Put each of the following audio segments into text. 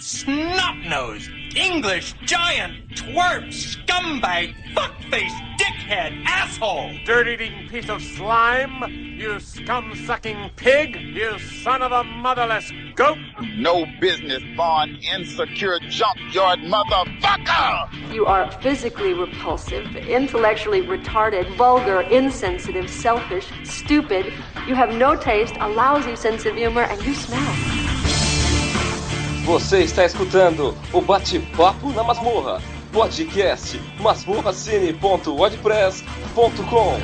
snot-nosed, English giant, twerp, scumbag, fuckface, dickhead, asshole! Dirt-eating piece of slime, you scum-sucking pig, you son of a motherless goat! No business born insecure junkyard motherfucker! You are physically repulsive, intellectually retarded, vulgar, insensitive, selfish, stupid. You have no taste, a lousy sense of humor, and you smell. Você está escutando o Bate-Papo na Masmorra, podcast masmorracine.wordpress.com.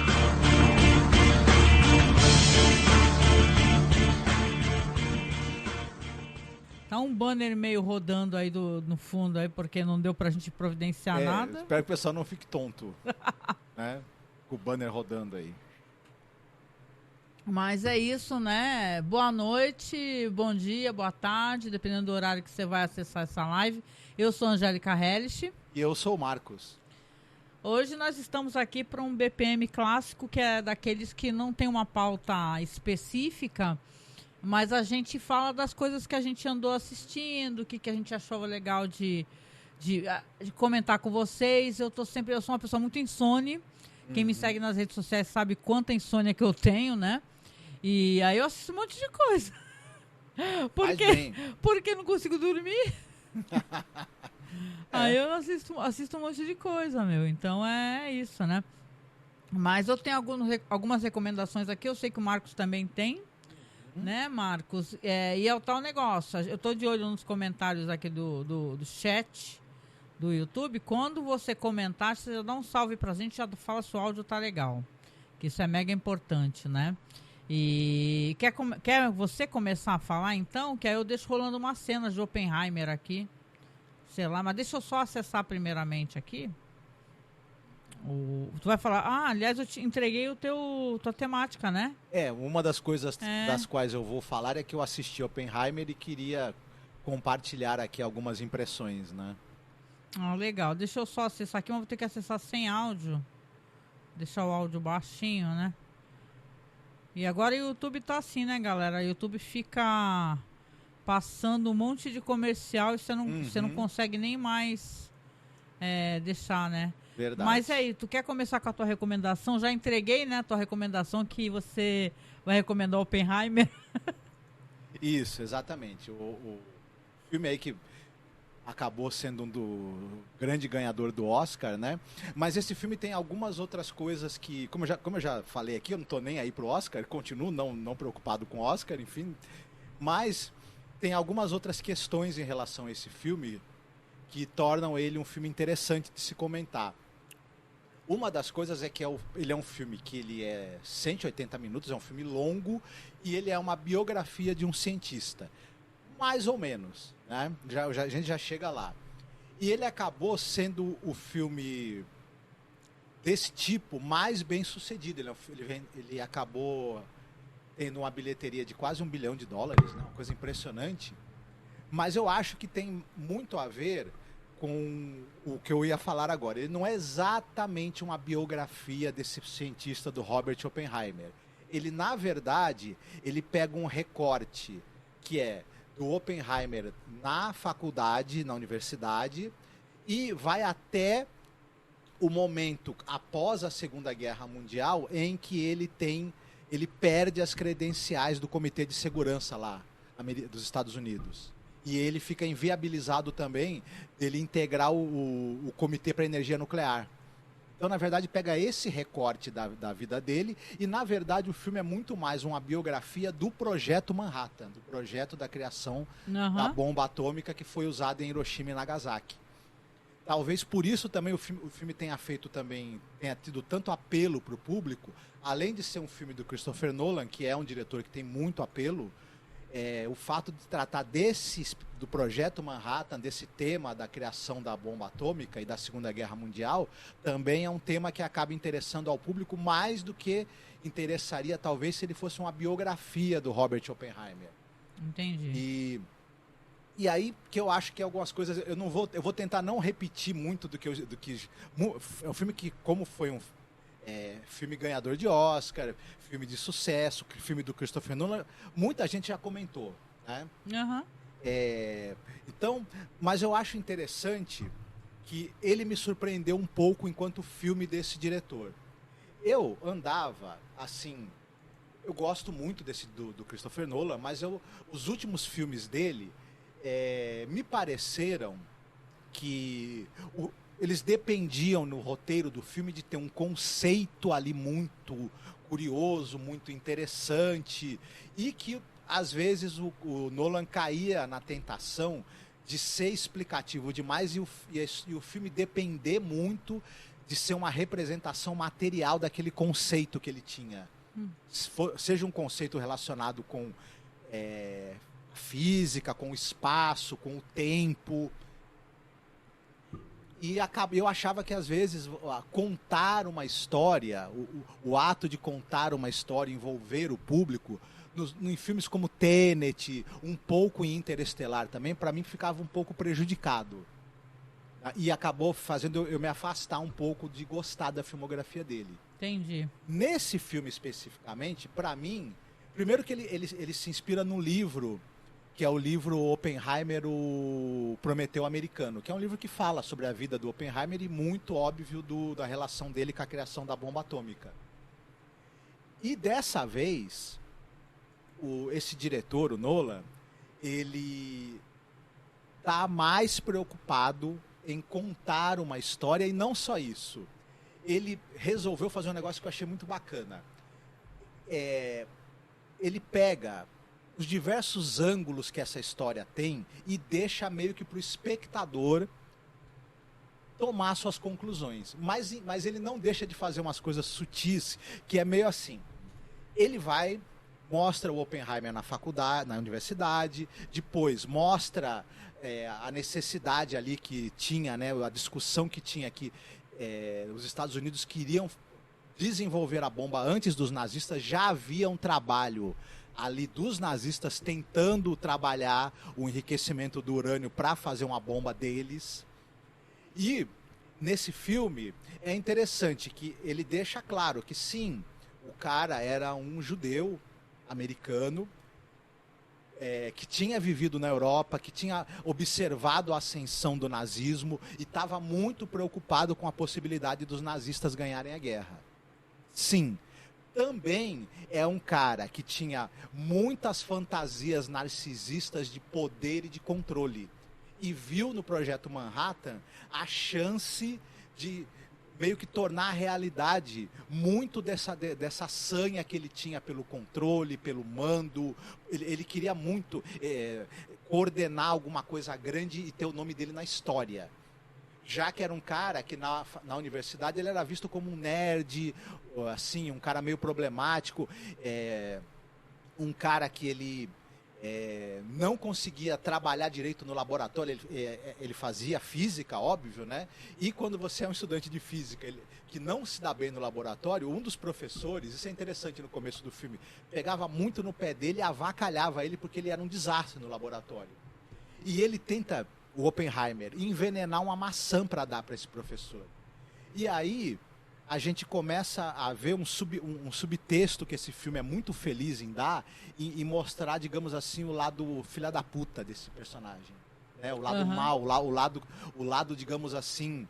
Tá um banner meio rodando aí no fundo aí, porque não deu pra gente providenciar nada. Espero que o pessoal não fique tonto, né? Com o banner rodando aí. Mas é isso, né? Boa noite, bom dia, boa tarde, dependendo do horário que você vai acessar essa live. Eu sou a Angélica Hellish. E eu sou o Marcos. Hoje nós estamos aqui para um BPM clássico, que é daqueles que não tem uma pauta específica, mas a gente fala das coisas que a gente andou assistindo, o que a gente achou legal de comentar com vocês. Eu sou uma pessoa muito insone. Quem me segue nas redes sociais sabe quanta insônia que eu tenho, né? E aí eu assisto um monte de coisa. Porque não consigo dormir. Aí eu assisto um monte de coisa, meu. Então é isso, né? Mas eu tenho algumas recomendações aqui. Eu sei que o Marcos também tem, né, Marcos? E é o tal negócio. Eu tô de olho nos comentários aqui do chat do YouTube. Quando você comentar, você já dá um salve pra gente, já fala se o áudio tá legal. Que isso é mega importante, né? E quer você começar a falar, então? Que aí eu deixo rolando uma cena de Oppenheimer aqui. Sei lá, mas deixa eu só acessar primeiramente aqui. Tu vai falar, aliás, eu te entreguei tua temática, né? Uma das coisas das quais eu vou falar é que eu assisti Oppenheimer e queria compartilhar aqui algumas impressões, né? Legal. Deixa eu só acessar aqui, mas vou ter que acessar sem áudio. Deixar o áudio baixinho, né? E agora o YouTube tá assim, né, galera? O YouTube fica passando um monte de comercial e você não consegue nem mais deixar, né? Verdade. Mas aí, tu quer começar com a tua recomendação? Já entreguei, né, a tua recomendação que você vai recomendar Oppenheimer. Isso, exatamente. O filme aí que acabou sendo um grande ganhador do Oscar, né? Mas esse filme tem algumas outras coisas que, como eu já falei aqui, eu não tô nem aí pro Oscar, continuo não preocupado com o Oscar, enfim. Mas tem algumas outras questões em relação a esse filme que tornam ele um filme interessante de se comentar. Uma das coisas é que ele é um filme que ele é 180 minutos, é um filme longo, e ele é uma biografia de um cientista. Mais ou menos, né? A gente já chega lá. E ele acabou sendo o filme desse tipo mais bem sucedido. Ele acabou tendo uma bilheteria de quase $1 bilhão, né? Uma coisa impressionante. Mas eu acho que tem muito a ver com o que eu ia falar agora. Ele não é exatamente uma biografia desse cientista do Robert Oppenheimer. Ele, na verdade, ele pega um recorte que é do Oppenheimer na faculdade, na universidade, e vai até o momento após a Segunda Guerra Mundial em que ele perde as credenciais do Comitê de Segurança lá dos Estados Unidos. E ele fica inviabilizado também dele integrar o Comitê para Energia Nuclear. Então, na verdade, pega esse recorte da vida dele e, na verdade, o filme é muito mais uma biografia do projeto Manhattan, do projeto da criação da bomba atômica que foi usada em Hiroshima e Nagasaki. Talvez por isso também o filme tenha tido tanto apelo para o público, além de ser um filme do Christopher Nolan, que é um diretor que tem muito apelo. O fato de tratar do projeto Manhattan, desse tema da criação da bomba atômica e da Segunda Guerra Mundial, também é um tema que acaba interessando ao público mais do que interessaria, talvez, se ele fosse uma biografia do Robert Oppenheimer. Entendi. E aí que eu acho que algumas coisas... Eu vou tentar não repetir muito do que... É um filme que, como foi um filme ganhador de Oscar, filme de sucesso, filme do Christopher Nolan, muita gente já comentou, né? Então, mas eu acho interessante que ele me surpreendeu um pouco enquanto filme desse diretor. Eu andava, assim, eu gosto muito do Christopher Nolan, mas os últimos filmes dele me pareceram que eles dependiam no roteiro do filme de ter um conceito ali muito curioso, muito interessante, e que às vezes o Nolan caía na tentação de ser explicativo demais e o filme depender muito de ser uma representação material daquele conceito que ele tinha. Seja um conceito relacionado com física, com o espaço, com o tempo. E eu achava que, às vezes, contar uma história, o ato de contar uma história, envolver o público, em filmes como Tenet, um pouco em Interestelar também, para mim ficava um pouco prejudicado. E acabou fazendo eu me afastar um pouco de gostar da filmografia dele. Entendi. Nesse filme especificamente, para mim, primeiro que ele se inspira no livro, que é o livro Oppenheimer, o Prometeu Americano, que é um livro que fala sobre a vida do Oppenheimer e muito óbvio da relação dele com a criação da bomba atômica. E dessa vez, esse diretor, o Nolan, ele está mais preocupado em contar uma história, e não só isso. Ele resolveu fazer um negócio que eu achei muito bacana. Ele pega os diversos ângulos que essa história tem e deixa meio que para o espectador tomar suas conclusões. Mas ele não deixa de fazer umas coisas sutis, que é meio assim. Ele mostra o Oppenheimer na faculdade, na universidade, depois mostra a necessidade ali que tinha, né, a discussão que tinha que os Estados Unidos queriam desenvolver a bomba antes dos nazistas, já havia um trabalho ali dos nazistas tentando trabalhar o enriquecimento do urânio para fazer uma bomba deles. E nesse filme é interessante que ele deixa claro que sim, o cara era um judeu americano que tinha vivido na Europa, que tinha observado a ascensão do nazismo e estava muito preocupado com a possibilidade dos nazistas ganharem a guerra. Sim, também é um cara que tinha muitas fantasias narcisistas de poder e de controle. E viu no Projeto Manhattan a chance de meio que tornar realidade muito dessa sanha que ele tinha pelo controle, pelo mando. Ele queria muito coordenar alguma coisa grande e ter o nome dele na história. Já que era um cara que na universidade ele era visto como um nerd, assim, um cara meio problemático, um cara que ele não conseguia trabalhar direito no laboratório, ele fazia física, óbvio, né? E quando você é um estudante de física que não se dá bem no laboratório, um dos professores, isso é interessante no começo do filme, pegava muito no pé dele e avacalhava ele porque ele era um desastre no laboratório. E ele tenta, o Oppenheimer, envenenar uma maçã para dar para esse professor. E aí a gente começa a ver um subtexto que esse filme é muito feliz em dar e mostrar, digamos assim, o lado filha da puta desse personagem. Né? O lado mau, o lado, digamos assim,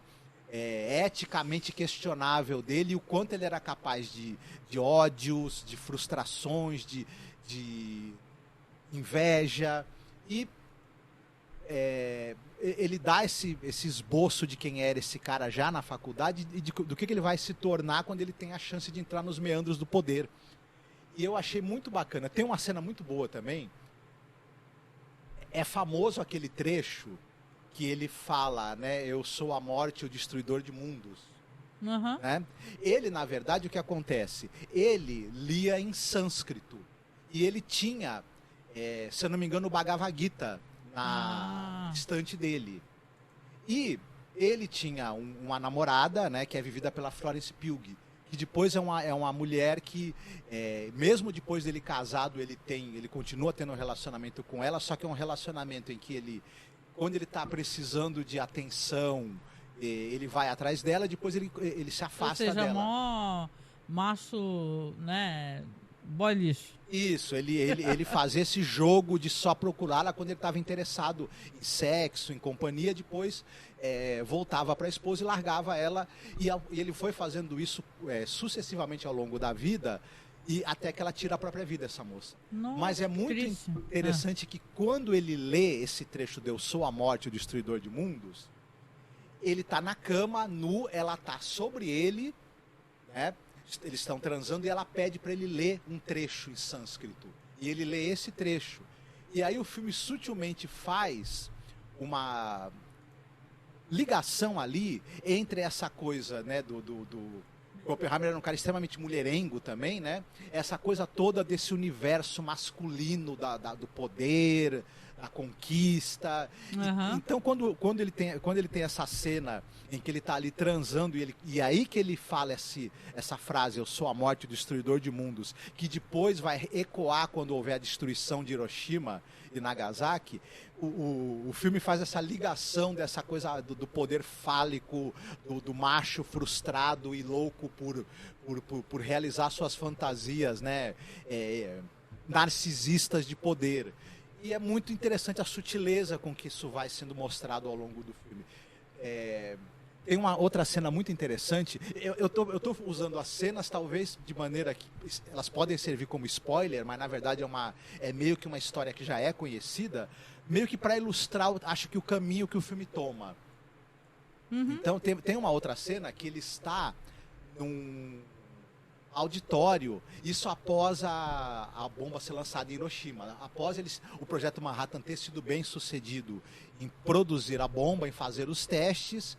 eticamente questionável dele e o quanto ele era capaz de ódios, de frustrações, de inveja. E ele dá esse esboço de quem era esse cara já na faculdade e do que ele vai se tornar quando ele tem a chance de entrar nos meandros do poder. E eu achei muito bacana. Tem uma cena muito boa também. É famoso aquele trecho que ele fala, né? Eu sou a morte, o destruidor de mundos. Uhum. Né? Ele, na verdade, o que acontece? Ele lia em sânscrito. E ele tinha, se eu não me engano, o Bhagavad Gita na estante dele. E ele tinha uma namorada, né, que é vivida pela Florence Pugh, que depois é uma mulher que, mesmo depois dele casado, ele continua tendo um relacionamento com ela, só que é um relacionamento em que ele, quando ele está precisando de atenção, ele vai atrás dela, depois ele se afasta dela. Ou seja, mó macho, né, boy lixo. Isso, ele fazia esse jogo de só procurá-la quando ele estava interessado em sexo, em companhia, depois voltava para a esposa e largava ela, e ele foi fazendo isso sucessivamente ao longo da vida, e até que ela tira a própria vida, essa moça. Nossa, mas é muito triste. interessante que quando ele lê esse trecho de Eu Sou a Morte, o Destruidor de Mundos, ele tá na cama, nu, ela tá sobre ele, né? Eles estão transando e ela pede para ele ler um trecho em sânscrito. E ele lê esse trecho. E aí o filme sutilmente faz uma ligação ali entre essa coisa, né, Oppenheimer era um cara extremamente mulherengo também, né? Essa coisa toda desse universo masculino do poder, da conquista. Uhum. Então, quando ele tem essa cena em que ele está ali transando, e aí que ele fala essa frase, eu sou a morte, o destruidor de mundos, que depois vai ecoar quando houver a destruição de Hiroshima e Nagasaki, o filme faz essa ligação dessa coisa do poder fálico, do macho frustrado e louco por realizar suas fantasias, né, narcisistas de poder. E é muito interessante a sutileza com que isso vai sendo mostrado ao longo do filme. Tem uma outra cena muito interessante. Eu tô usando as cenas talvez de maneira que elas podem servir como spoiler, mas na verdade é meio que uma história que já é conhecida, meio que para ilustrar, acho que o caminho que o filme toma. Uhum. Então tem uma outra cena que ele está num auditório, isso após a bomba ser lançada em Hiroshima, após o projeto Manhattan ter sido bem sucedido em produzir a bomba, em fazer os testes.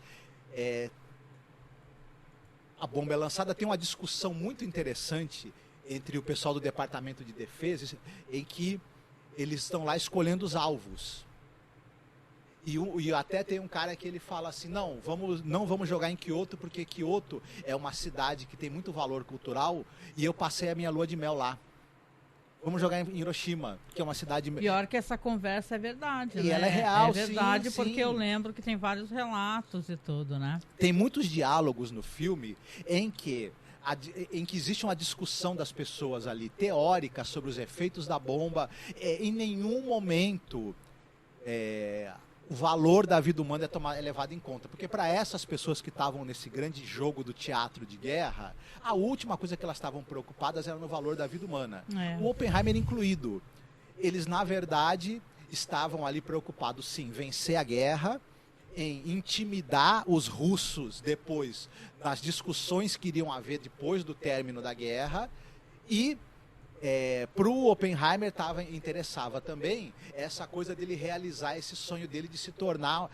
A bomba é lançada, tem uma discussão muito interessante entre o pessoal do Departamento de Defesa, em que eles estão lá escolhendo os alvos. E até tem um cara que ele fala assim, não vamos jogar em Kyoto, porque Kyoto é uma cidade que tem muito valor cultural, e eu passei a minha lua de mel lá. Vamos jogar em Hiroshima, que é uma cidade... Pior que essa conversa é verdade, e né? ela é real, é verdade, sim, porque sim. eu lembro que tem vários relatos e tudo, né? Tem muitos diálogos no filme em que existe uma discussão das pessoas ali, teórica, sobre os efeitos da bomba. Em nenhum momento o valor da vida humana é levado em conta. Porque para essas pessoas que estavam nesse grande jogo do teatro de guerra, a última coisa que elas estavam preocupadas era no valor da vida humana. O Oppenheimer incluído. Eles, na verdade, estavam ali preocupados, sim, vencer a guerra, em intimidar os russos depois, nas discussões que iriam haver depois do término da guerra, e para o Oppenheimer interessava também essa coisa dele realizar esse sonho dele de se tornar,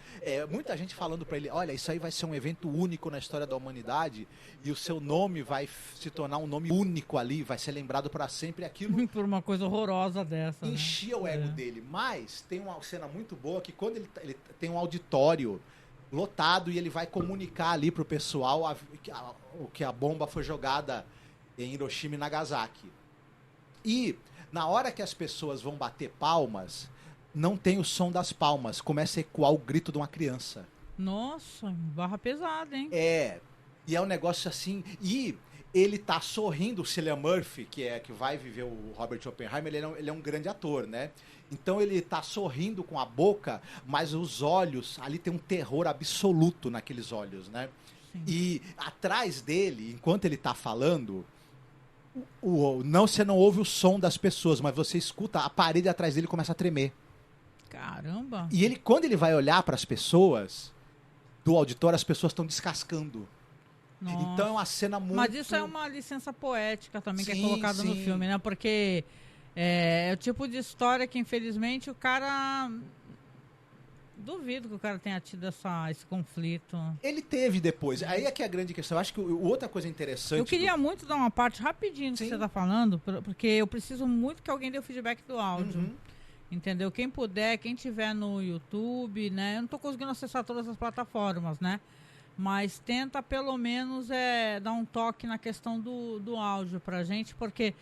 muita gente falando para ele, olha, isso aí vai ser um evento único na história da humanidade, e o seu nome vai se tornar um nome único ali, vai ser lembrado para sempre. Aquilo por uma coisa horrorosa dessa, enchia o ego dele. Mas tem uma cena muito boa que quando ele tem um auditório lotado e ele vai comunicar ali pro pessoal que a bomba foi jogada em Hiroshima e Nagasaki. E na hora que as pessoas vão bater palmas, não tem o som das palmas, começa a ecoar o grito de uma criança. Nossa, barra pesada, hein? E é um negócio assim, e ele tá sorrindo, o Cillian Murphy, que vai viver o Robert Oppenheimer, ele é um grande ator, né? Então ele tá sorrindo com a boca, mas os olhos, ali tem um terror absoluto naqueles olhos, né? Sim. E atrás dele, enquanto ele tá falando, você não ouve o som das pessoas, mas você escuta a parede atrás dele começa a tremer. Caramba! E quando ele vai olhar para as pessoas do auditório, as pessoas estão descascando. Nossa. Então é uma cena muito... Mas isso é uma licença poética também, sim, que é colocada no filme, né? Porque é o tipo de história que, infelizmente, o cara... Duvido que o cara tenha tido esse conflito. Ele teve depois. Aí é que é a grande questão. Eu acho que outra coisa interessante... Eu queria muito dar uma parte rapidinho do que você está falando, porque eu preciso muito que alguém dê o feedback do áudio. Uhum. Entendeu? Quem puder, quem tiver no YouTube, né? Eu não estou conseguindo acessar todas as plataformas, né? Mas tenta pelo menos dar um toque na questão do áudio pra gente, porque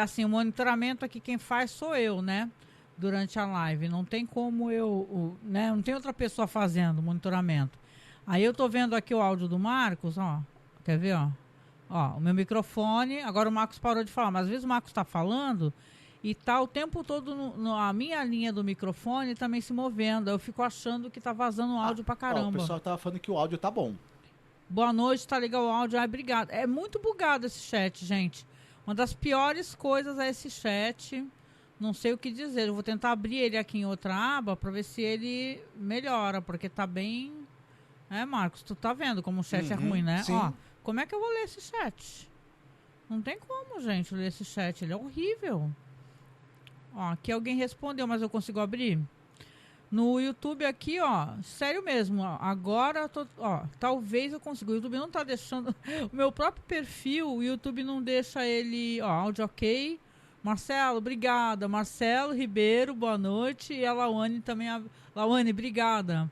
assim, o monitoramento aqui quem faz sou eu, né? Durante a live. Não tem como né? Não tem outra pessoa fazendo o monitoramento. Aí eu tô vendo aqui o áudio do Marcos, ó. Quer ver, ó? Ó, o meu microfone, agora o Marcos parou de falar, mas às vezes o Marcos tá falando e tá o tempo todo a minha linha do microfone também se movendo. Eu fico achando que tá vazando o áudio pra Ó, o caramba. pessoal tava falando que o áudio tá bom. Boa noite, tá legal o áudio? Ai, obrigado. É muito bugado esse chat, gente. Uma das piores coisas é esse chat. Não sei o que dizer. Eu vou tentar abrir ele aqui em outra aba pra ver se ele melhora, porque tá bem... Marcos, tu tá vendo como o chat é ruim, né? sim. Ó, como é que eu vou ler esse chat? Não tem como, gente, ler esse chat. Ele é horrível. Ó, aqui alguém respondeu, mas eu consigo abrir? No YouTube aqui, ó, sério mesmo, ó, agora, talvez eu consiga. O YouTube não tá deixando... O meu próprio perfil, o YouTube não deixa ele... Ó, áudio ok. Marcelo, obrigada. Marcelo Ribeiro, boa noite. E a Lawane também. Lawane, obrigada.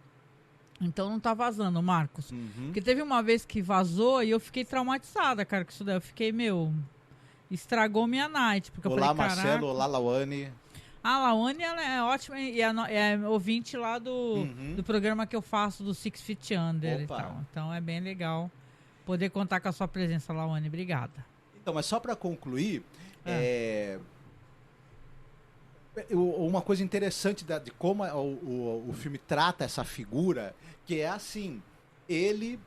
Então não tá vazando, Marcos. Porque teve uma vez que vazou e eu fiquei traumatizada, cara, com isso daí. Eu fiquei, estragou minha night. Porque Olá, eu falei, Marcelo. caraca. Olá, Lawane. A Lawane, ela é ótima e é ouvinte lá do programa que eu faço do Six Feet Under e tal. Então é bem legal poder contar com a sua presença, Lawane. Obrigada. Então, mas só para concluir, uma coisa interessante de como o filme trata essa figura, que é assim, ele,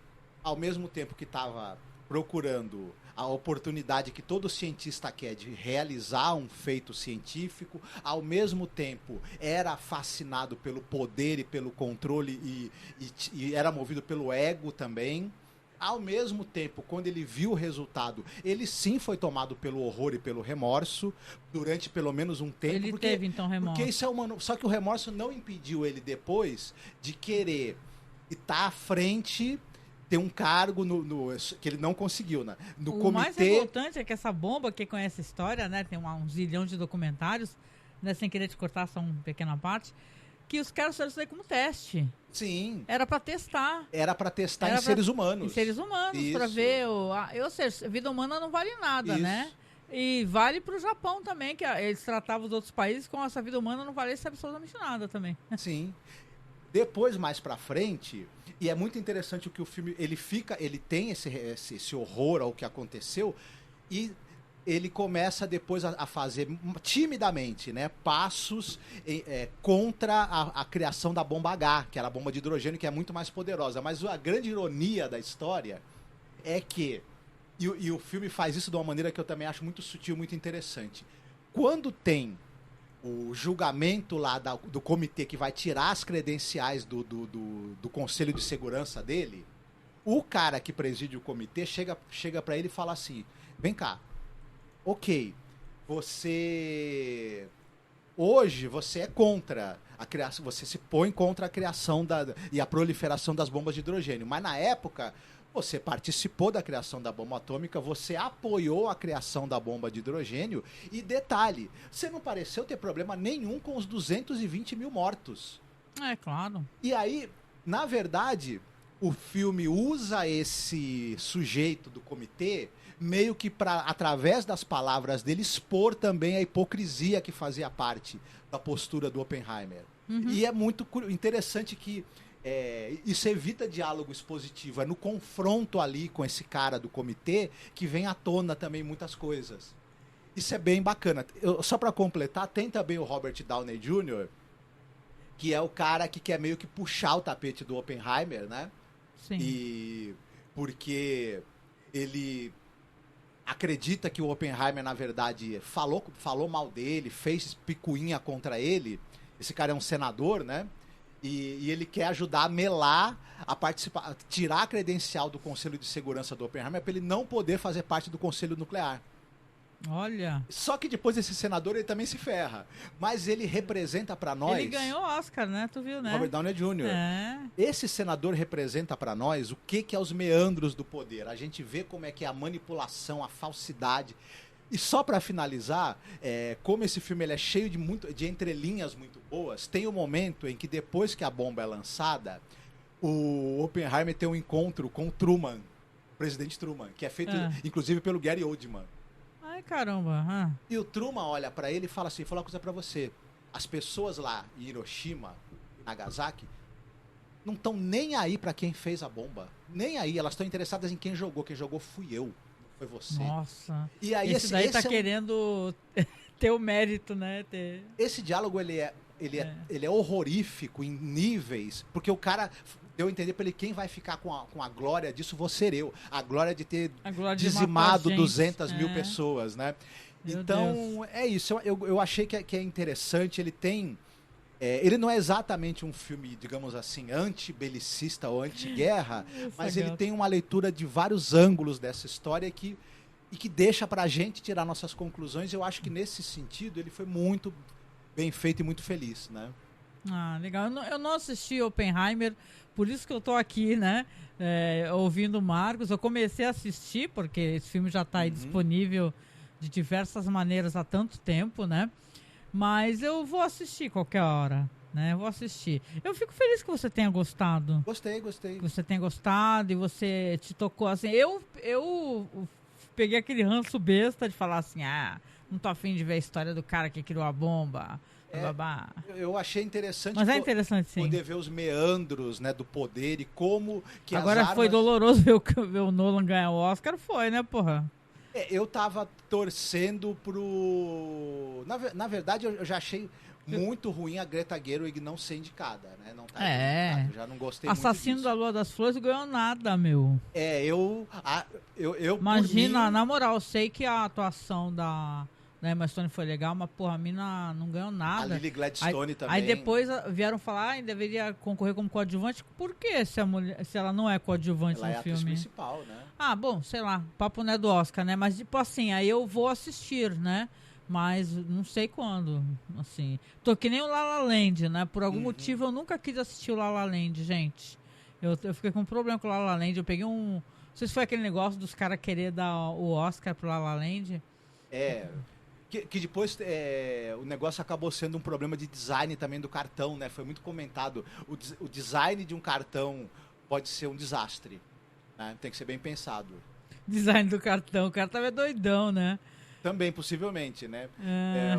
ao mesmo tempo que estava procurando a oportunidade que todo cientista quer de realizar um feito científico, ao mesmo tempo era fascinado pelo poder e pelo controle e era movido pelo ego também. Ao mesmo tempo, quando ele viu o resultado, ele sim foi tomado pelo horror e pelo remorso durante pelo menos um tempo. Ele teve então remorso. Porque isso é humano. Só que o remorso não impediu ele depois de querer estar à frente, ter um cargo que ele não conseguiu, né? No o comitê. Mais revoltante é que essa bomba, quem conhece a história, né? Tem um zilhão de documentários, né? Sem querer te cortar, só uma pequena parte, que os caras fizeram isso aí como teste. Sim. Era pra testar. Era pra testar em seres humanos. Em seres humanos, isso. Pra ver. Ou seja, a vida humana não vale nada, isso. né? E vale pro Japão também, que eles tratavam os outros países com essa vida humana não valesse absolutamente nada também. Sim. Depois, mais pra frente, e é muito interessante o que o filme, ele tem esse horror ao que aconteceu, e ele começa depois a fazer timidamente, né, passos contra a criação da bomba H, que era a bomba de hidrogênio, que é muito mais poderosa. Mas a grande ironia da história é que, e o filme faz isso de uma maneira que eu também acho muito sutil, muito interessante. Quando tem o julgamento lá do comitê que vai tirar as credenciais do Conselho de Segurança dele, o cara que preside o comitê chega para ele e fala assim, vem cá, ok, hoje você é contra a criação, você se põe contra a criação e a proliferação das bombas de hidrogênio, mas na época você participou da criação da bomba atômica, você apoiou a criação da bomba de hidrogênio e detalhe, você não pareceu ter problema nenhum com os 220 mil mortos. É, claro. E aí, na verdade, o filme usa esse sujeito do comitê meio que para, através das palavras dele, expor também a hipocrisia que fazia parte da postura do Oppenheimer. E é muito interessante que isso evita diálogo expositivo, é no confronto ali com esse cara do comitê que vem à tona também muitas coisas. Isso é bem bacana. Só para completar, tem também o Robert Downey Jr., que é o cara que quer meio que puxar o tapete do Oppenheimer, né? Sim. E porque ele acredita que o Oppenheimer, na verdade, falou mal dele, fez picuinha contra ele. Esse cara é um senador, né? E ele quer ajudar a melar, a participar, tirar a credencial do Conselho de Segurança do Oppenheimer para ele não poder fazer parte do Conselho Nuclear. Olha. Só que depois esse senador ele também se ferra. Mas ele representa para nós... Ele ganhou o Oscar, né? Tu viu, né? Robert Downey Jr. Esse senador representa para nós o que é os meandros do poder. A gente vê como é que é a manipulação, a falsidade. E só para finalizar, como esse filme ele é cheio de entrelinhas muito boas, tem um momento em que depois que a bomba é lançada, o Oppenheimer tem um encontro com o Truman, o presidente Truman, que é feito inclusive pelo Gary Oldman. Ai, caramba. E o Truman olha para ele e fala assim, vou falar uma coisa para você, as pessoas lá em Hiroshima e Nagasaki não estão nem aí para quem fez a bomba, nem aí, elas estão interessadas em quem jogou fui eu. Foi você. Nossa. E aí, esse daí tá é querendo ter o mérito, né? Esse diálogo, ele é horrorífico em níveis, porque o cara deu a entender pra ele, quem vai ficar com a glória disso vou ser eu. A glória de ter dizimado 200 mil pessoas, né? Meu então, Deus. É isso. Eu achei que é interessante. Ele tem... ele não é exatamente um filme, digamos assim, anti-belicista ou anti-guerra, mas ele tem uma leitura de vários ângulos dessa história e que deixa pra gente tirar nossas conclusões. Eu acho que nesse sentido ele foi muito bem feito e muito feliz, né? Ah, legal. Eu não assisti Oppenheimer, por isso que eu tô aqui, né? Ouvindo o Marcos. Eu comecei a assistir, porque esse filme já tá aí disponível de diversas maneiras há tanto tempo, né? Mas eu vou assistir qualquer hora, né? Eu vou assistir. Eu fico feliz que você tenha gostado. Gostei. Que você tenha gostado e você te tocou assim. Eu peguei aquele ranço besta de falar assim, não tô afim de ver a história do cara que criou a bomba. Babá. Eu achei interessante. Mas é interessante, sim. Poder ver os meandros, né, do poder e como que agora as armas... foi doloroso ver o Nolan ganhar o Oscar, foi, né, porra? Eu tava torcendo pro... Na verdade, eu já achei muito ruim a Greta Gerwig não ser indicada, né? Não tá indicada, já não gostei Assassino muito da Lua das Flores ganhou nada, meu. Eu Imagina, por mim... na moral, eu sei que a atuação da Emma Stone foi legal, mas, porra, a mina não ganhou nada. A Lily Gladstone também. Aí depois vieram falar, deveria concorrer como coadjuvante. Por quê, se ela não é coadjuvante no filme? Ela é a atriz principal, né? Bom, sei lá, papo não é do Oscar, né? Mas, tipo assim, aí eu vou assistir, né? Mas não sei quando, assim. Tô que nem o La La Land, né? Por algum motivo eu nunca quis assistir o La La Land, gente. Eu fiquei com um problema com o La La Land. Eu peguei não sei se foi aquele negócio dos caras querer dar o Oscar pro La La Land. Que depois o negócio acabou sendo um problema de design também do cartão, né? Foi muito comentado. O design de um cartão pode ser um desastre, né? Tem que ser bem pensado. Design do cartão, o cara tava doidão, né? Também, possivelmente, né?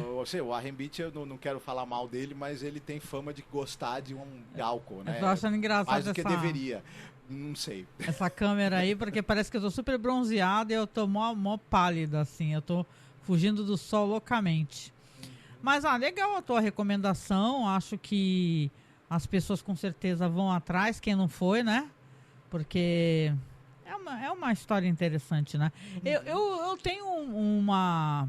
O Warren Beatty, eu não quero falar mal dele, mas ele tem fama de gostar de álcool, né? Eu tô achando engraçado mais do que deveria. Não sei. Essa câmera aí, porque parece que eu tô super bronzeado e eu tô mó pálida, assim. Eu tô fugindo do sol loucamente. Mas, legal a tua recomendação. Acho que as pessoas com certeza vão atrás, quem não foi, né? Porque é uma história interessante, né? Eu tenho uma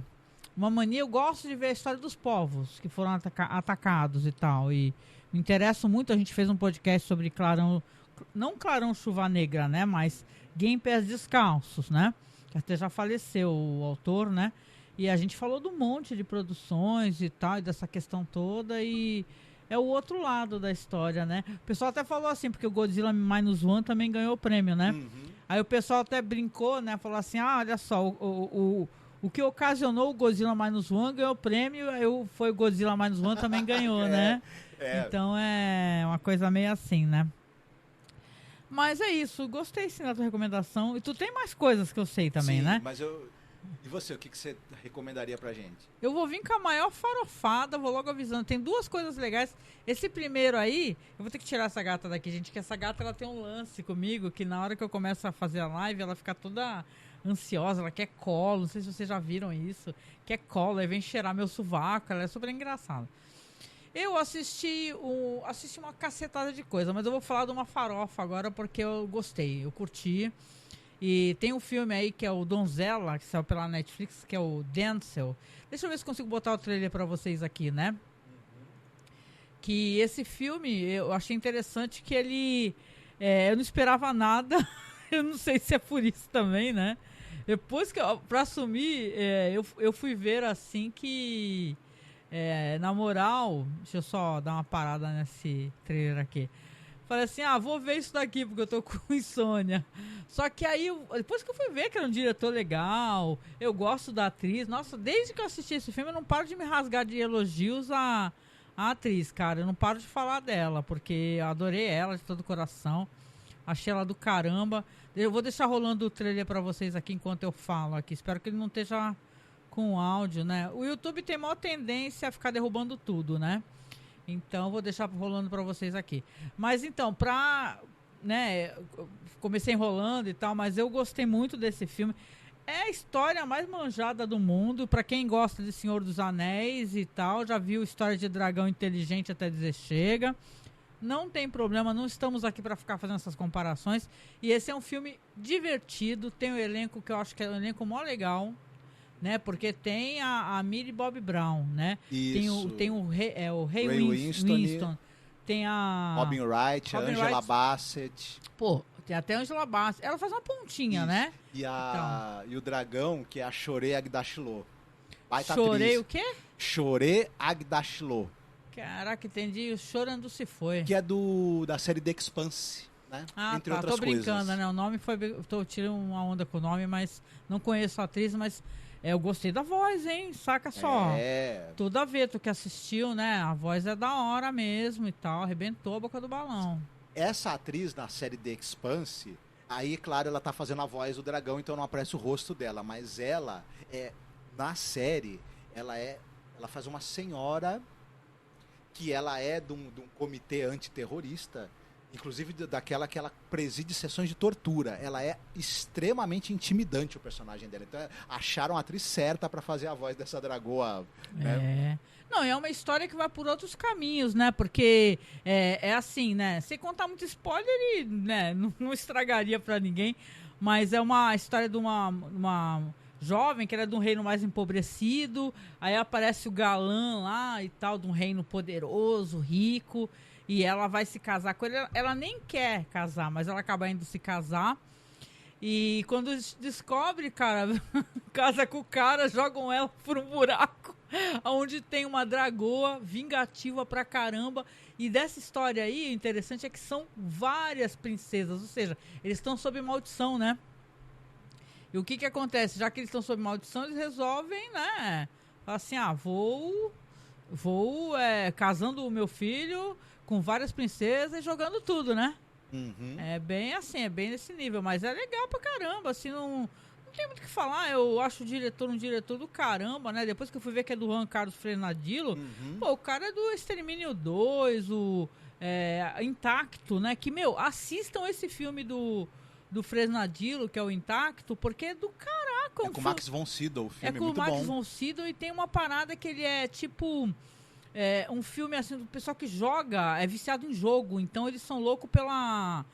mania, eu gosto de ver a história dos povos que foram atacados e tal. E me interesso muito, a gente fez um podcast sobre não Clarão Chuva Negra, né? Mas Gay em Pés Descalços, né? Que até já faleceu o autor, né? E a gente falou de um monte de produções e tal, e dessa questão toda, e é o outro lado da história, né? O pessoal até falou assim, porque o Godzilla Minus One também ganhou o prêmio, né? Aí o pessoal até brincou, né? Falou assim, olha só, o que ocasionou o Godzilla Minus One ganhou o prêmio, aí foi o Godzilla Minus One também ganhou, né? Então é uma coisa meio assim, né? Mas é isso, gostei sim da tua recomendação. E tu tem mais coisas que eu sei também, sim, né? Mas e você, o que você recomendaria pra gente? Eu vou vir com a maior farofada, vou logo avisando. Tem duas coisas legais. Esse primeiro aí, eu vou ter que tirar essa gata daqui, gente, que essa gata ela tem um lance comigo, que na hora que eu começo a fazer a live, ela fica toda ansiosa, ela quer colo, não sei se vocês já viram isso, quer colo, aí vem cheirar meu sovaco, ela é super engraçada. Eu assisti uma cacetada de coisa, mas eu vou falar de uma farofa agora porque eu gostei, eu curti. E tem um filme aí que é o Donzella, que saiu pela Netflix, que é o Denzel. Deixa eu ver se consigo botar o trailer pra vocês aqui, né? Que esse filme, eu achei interessante que ele... eu não esperava nada, eu não sei se é por isso também, né? Depois que, pra assumir, eu fui ver assim que... na moral, deixa eu só dar uma parada nesse trailer aqui. Falei assim, vou ver isso daqui, porque eu tô com insônia. Só que aí, depois que eu fui ver que era um diretor legal, eu gosto da atriz. Nossa, desde que eu assisti esse filme, eu não paro de me rasgar de elogios à atriz, cara. Eu não paro de falar dela, porque eu adorei ela de todo o coração. Achei ela do caramba. Eu vou deixar rolando o trailer pra vocês aqui enquanto eu falo aqui. Espero que ele não esteja com áudio, né? O YouTube tem maior tendência a ficar derrubando tudo, né? Então, vou deixar rolando para vocês aqui. Mas, então, comecei enrolando e tal, mas eu gostei muito desse filme. é a história mais manjada do mundo. Pra quem gosta de Senhor dos Anéis e tal, já viu história de dragão inteligente até dizer chega. Não tem problema, não estamos aqui pra ficar fazendo essas comparações. E esse é um filme divertido, tem um elenco que eu acho que é um elenco mó legal, né? Porque tem a Millie Bobby Brown, né? Isso. Tem o Ray Ray Winston. Tem a Robin Wright, a Robin Angela Wright. Bassett. Pô, tem até a Angela Bassett. Ela faz uma pontinha, Isso. né? E o dragão, que é a Choré Agdashlo. Chorei o quê? Choré Agdashlo. Caraca, entendi. O Chorando se foi. Que é da série The Expanse, né? Entre outras tô brincando, coisas. né? O nome foi... Tô tirando uma onda com o nome, mas não conheço a atriz, mas eu gostei da voz, hein? Saca só. Tudo a ver, tu que assistiu, né? A voz é da hora mesmo e tal. Arrebentou a boca do balão. Essa atriz na série The Expanse, aí, claro, ela tá fazendo a voz do dragão, então não aparece o rosto dela. Mas ela, na série, ela faz uma senhora que ela é de um comitê antiterrorista, inclusive daquela que ela preside sessões de tortura. Ela é extremamente intimidante, o personagem dela. Então, acharam a atriz certa para fazer a voz dessa dragoa. Né? Não, é uma história que vai por outros caminhos, né? Porque é assim, né? Sem contar muito spoiler, né? Não estragaria para ninguém. Mas é uma história de uma jovem que era de um reino mais empobrecido. Aí aparece o galã lá e tal, de um reino poderoso, rico. E ela vai se casar com ele. Ela nem quer casar, mas ela acaba indo se casar. E quando descobre, cara, casa com o cara, jogam ela por um buraco, onde tem uma dragoa vingativa pra caramba. E dessa história aí, o interessante é que são várias princesas. Ou seja, eles estão sob maldição, né? E o que acontece? Já que eles estão sob maldição, eles resolvem, né? Falar assim, vou casando o meu filho com várias princesas e jogando tudo, né? Uhum. É bem assim, é bem nesse nível. Mas é legal pra caramba, assim, não tem muito o que falar. Eu acho o diretor um diretor do caramba, né? Depois que eu fui ver que é do Juan Carlos Fresnadillo, pô, o cara é do Extermínio 2, Intacto, né? Que, assistam esse filme do Fresnadillo, que é o Intacto, porque é do caraca. É com o Max von Sydow, o filme é muito bom. É com o Max von Sydow e tem uma parada que ele é tipo... um filme assim do pessoal que joga, é viciado em jogo, então eles são loucos pela...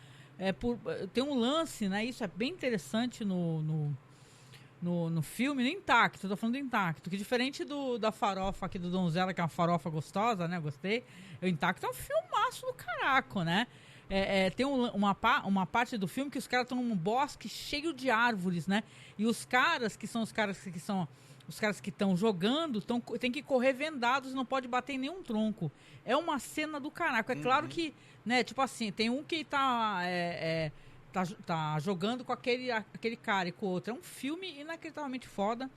tem um lance, né? Isso é bem interessante no filme, no Intacto, eu tô falando do Intacto, que diferente da farofa aqui do Donzela, que é uma farofa gostosa, né? Gostei. O Intacto é um filmaço do caraco, né? Tem uma parte do filme que os caras estão num bosque cheio de árvores, né? E os caras que estão jogando tem que correr vendados, não pode bater em nenhum tronco. É uma cena do caraco. É claro que, né, tipo assim, tem um que tá jogando com aquele cara e com o outro. É um filme inacreditavelmente foda.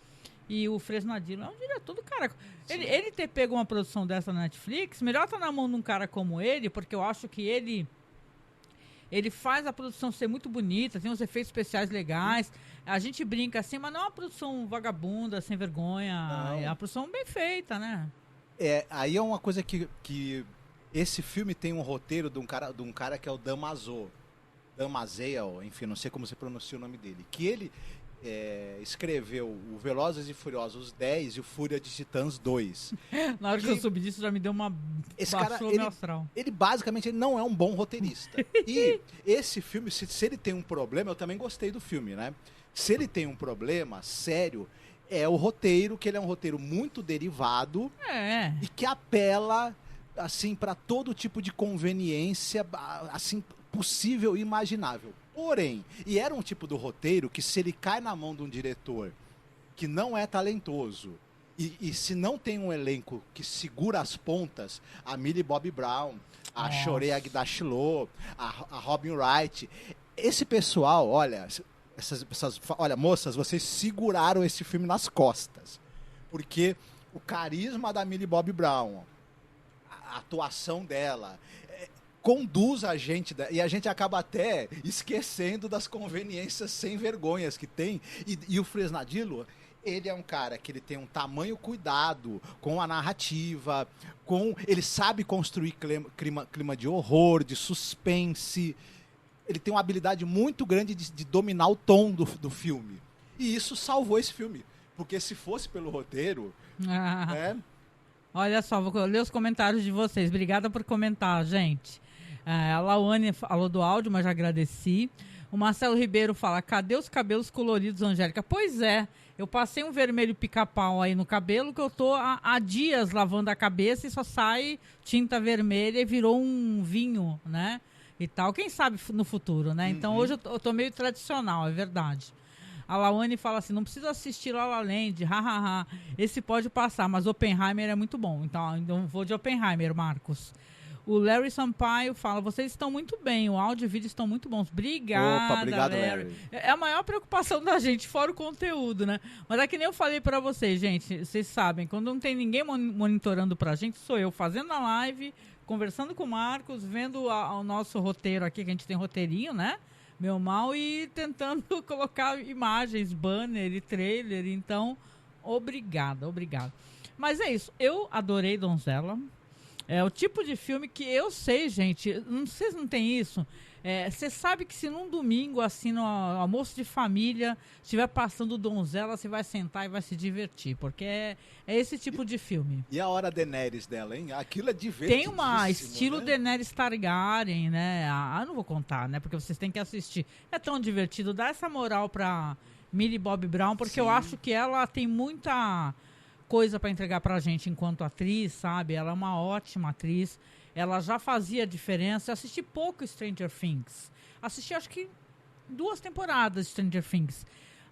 E o Fresnadillo é um diretor do caraco. Ele ter pego uma produção dessa na Netflix, melhor tá na mão de um cara como ele, porque eu acho que ele faz a produção ser muito bonita, tem uns efeitos especiais legais. A gente brinca assim, mas não é uma produção vagabunda, sem vergonha. Não. É uma produção bem feita, né? Aí é uma coisa que esse filme tem um roteiro de um cara que é o Damazeau, enfim, não sei como se pronuncia o nome dele. Que ele escreveu o Velozes e Furiosos 10 e o Fúria de Titãs 2. Na hora que eu soube disso, já me deu uma... Esse cara, ele basicamente não é um bom roteirista. E esse filme, se ele tem um problema, eu também gostei do filme, né? Se ele tem um problema sério, é o roteiro, que ele é um roteiro muito derivado e que apela, assim, para todo tipo de conveniência, assim, possível e imaginável. Porém, e era um tipo do roteiro que, se ele cai na mão de um diretor que não é talentoso e se não tem um elenco que segura as pontas, a Millie Bobby Brown, a Choré Agdashlo, a Robin Wright, esse pessoal, olha, olha, moças, vocês seguraram esse filme nas costas, porque o carisma da Millie Bobby Brown, a atuação dela, conduz a gente, e a gente acaba até esquecendo das conveniências sem vergonhas que tem. E o Fresnadillo, ele é um cara que ele tem um tamanho cuidado com a narrativa, ele sabe construir clima de horror, de suspense. Ele tem uma habilidade muito grande de dominar o tom do filme. E isso salvou esse filme. Porque se fosse pelo roteiro, Olha só, vou ler os comentários de vocês. Obrigada por comentar, gente. A Lawane falou do áudio, mas já agradeci. O Marcelo Ribeiro fala, cadê os cabelos coloridos, Angélica? Pois é, eu passei um vermelho pica-pau aí no cabelo, que eu tô há dias lavando a cabeça e só sai tinta vermelha e virou um vinho, né? E tal. Quem sabe no futuro, né? Então hoje eu tô meio tradicional, é verdade. A Lawane fala assim, não precisa assistir La La Land, hahaha. Esse pode passar, mas Oppenheimer é muito bom. Então vou de Oppenheimer, Marcos. O Larry Sampaio fala, vocês estão muito bem, o áudio e o vídeo estão muito bons. Obrigada, Opa, obrigado, Larry. É a maior preocupação da gente, fora o conteúdo, né? Mas é que nem eu falei pra vocês, gente, vocês sabem, quando não tem ninguém monitorando pra gente, sou eu fazendo a live, conversando com o Marcos, vendo o nosso roteiro aqui, que a gente tem roteirinho, né? Meu mal, e tentando colocar imagens, banner e trailer. Então, obrigada. Mas é isso, eu adorei Donzela. É o tipo de filme que eu sei, gente, vocês não tem isso? Você sabe que se num domingo, assim, no almoço de família, estiver passando Donzela, você vai sentar e vai se divertir, porque é esse tipo de filme. E a hora Daenerys dela, hein? Aquilo é divertidíssimo. Tem uma estilo, né? Daenerys Targaryen, né? Não vou contar, né? Porque vocês têm que assistir. É tão divertido. Dá essa moral pra Millie Bobby Brown, porque eu acho que ela tem muita coisa pra entregar pra gente enquanto atriz, sabe? Ela é uma ótima atriz. Ela já fazia diferença. Eu assisti pouco Stranger Things. Assisti, acho que 2 temporadas de Stranger Things.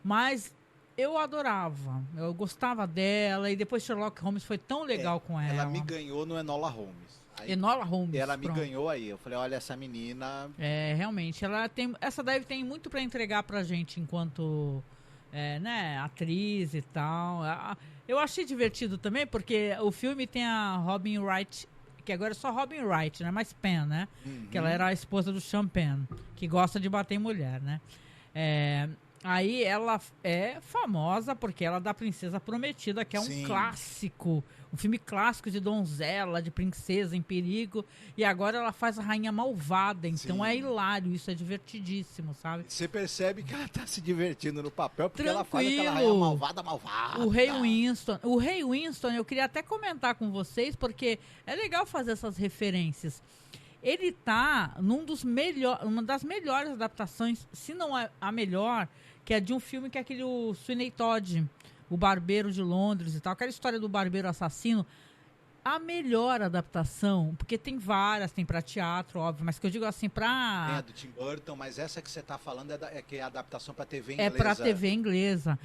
Mas eu adorava. Eu gostava dela. E depois Sherlock Holmes foi tão legal com ela. Ela me ganhou no Enola Holmes. Enola Holmes. Ela me ganhou aí. Eu falei, olha, essa menina... realmente. Ela tem, essa deve ter muito pra entregar pra gente enquanto... né, atriz e tal. Eu achei divertido também, porque o filme tem a Robin Wright, que agora é só Robin Wright, né? Mais Penn, né? Que ela era a esposa do Sean Penn, que gosta de bater em mulher, né? Aí ela é famosa porque ela é da Princesa Prometida, que é um clássico, um filme clássico de donzela, de princesa em perigo, e agora ela faz a rainha malvada, então é hilário, isso é divertidíssimo, sabe? Você percebe que ela tá se divertindo no papel, porque ela faz aquela rainha malvada. O Rei Winston, eu queria até comentar com vocês, porque é legal fazer essas referências. Ele tá uma das melhores adaptações, se não é a melhor, que é de um filme que é aquele o Sweeney Todd, o Barbeiro de Londres e tal, aquela história do barbeiro assassino. A melhor adaptação, porque tem várias, tem pra teatro, óbvio, mas que eu digo assim, pra... Tem a do Tim Burton, mas essa que você tá falando que é a adaptação pra TV inglesa. É pra TV inglesa.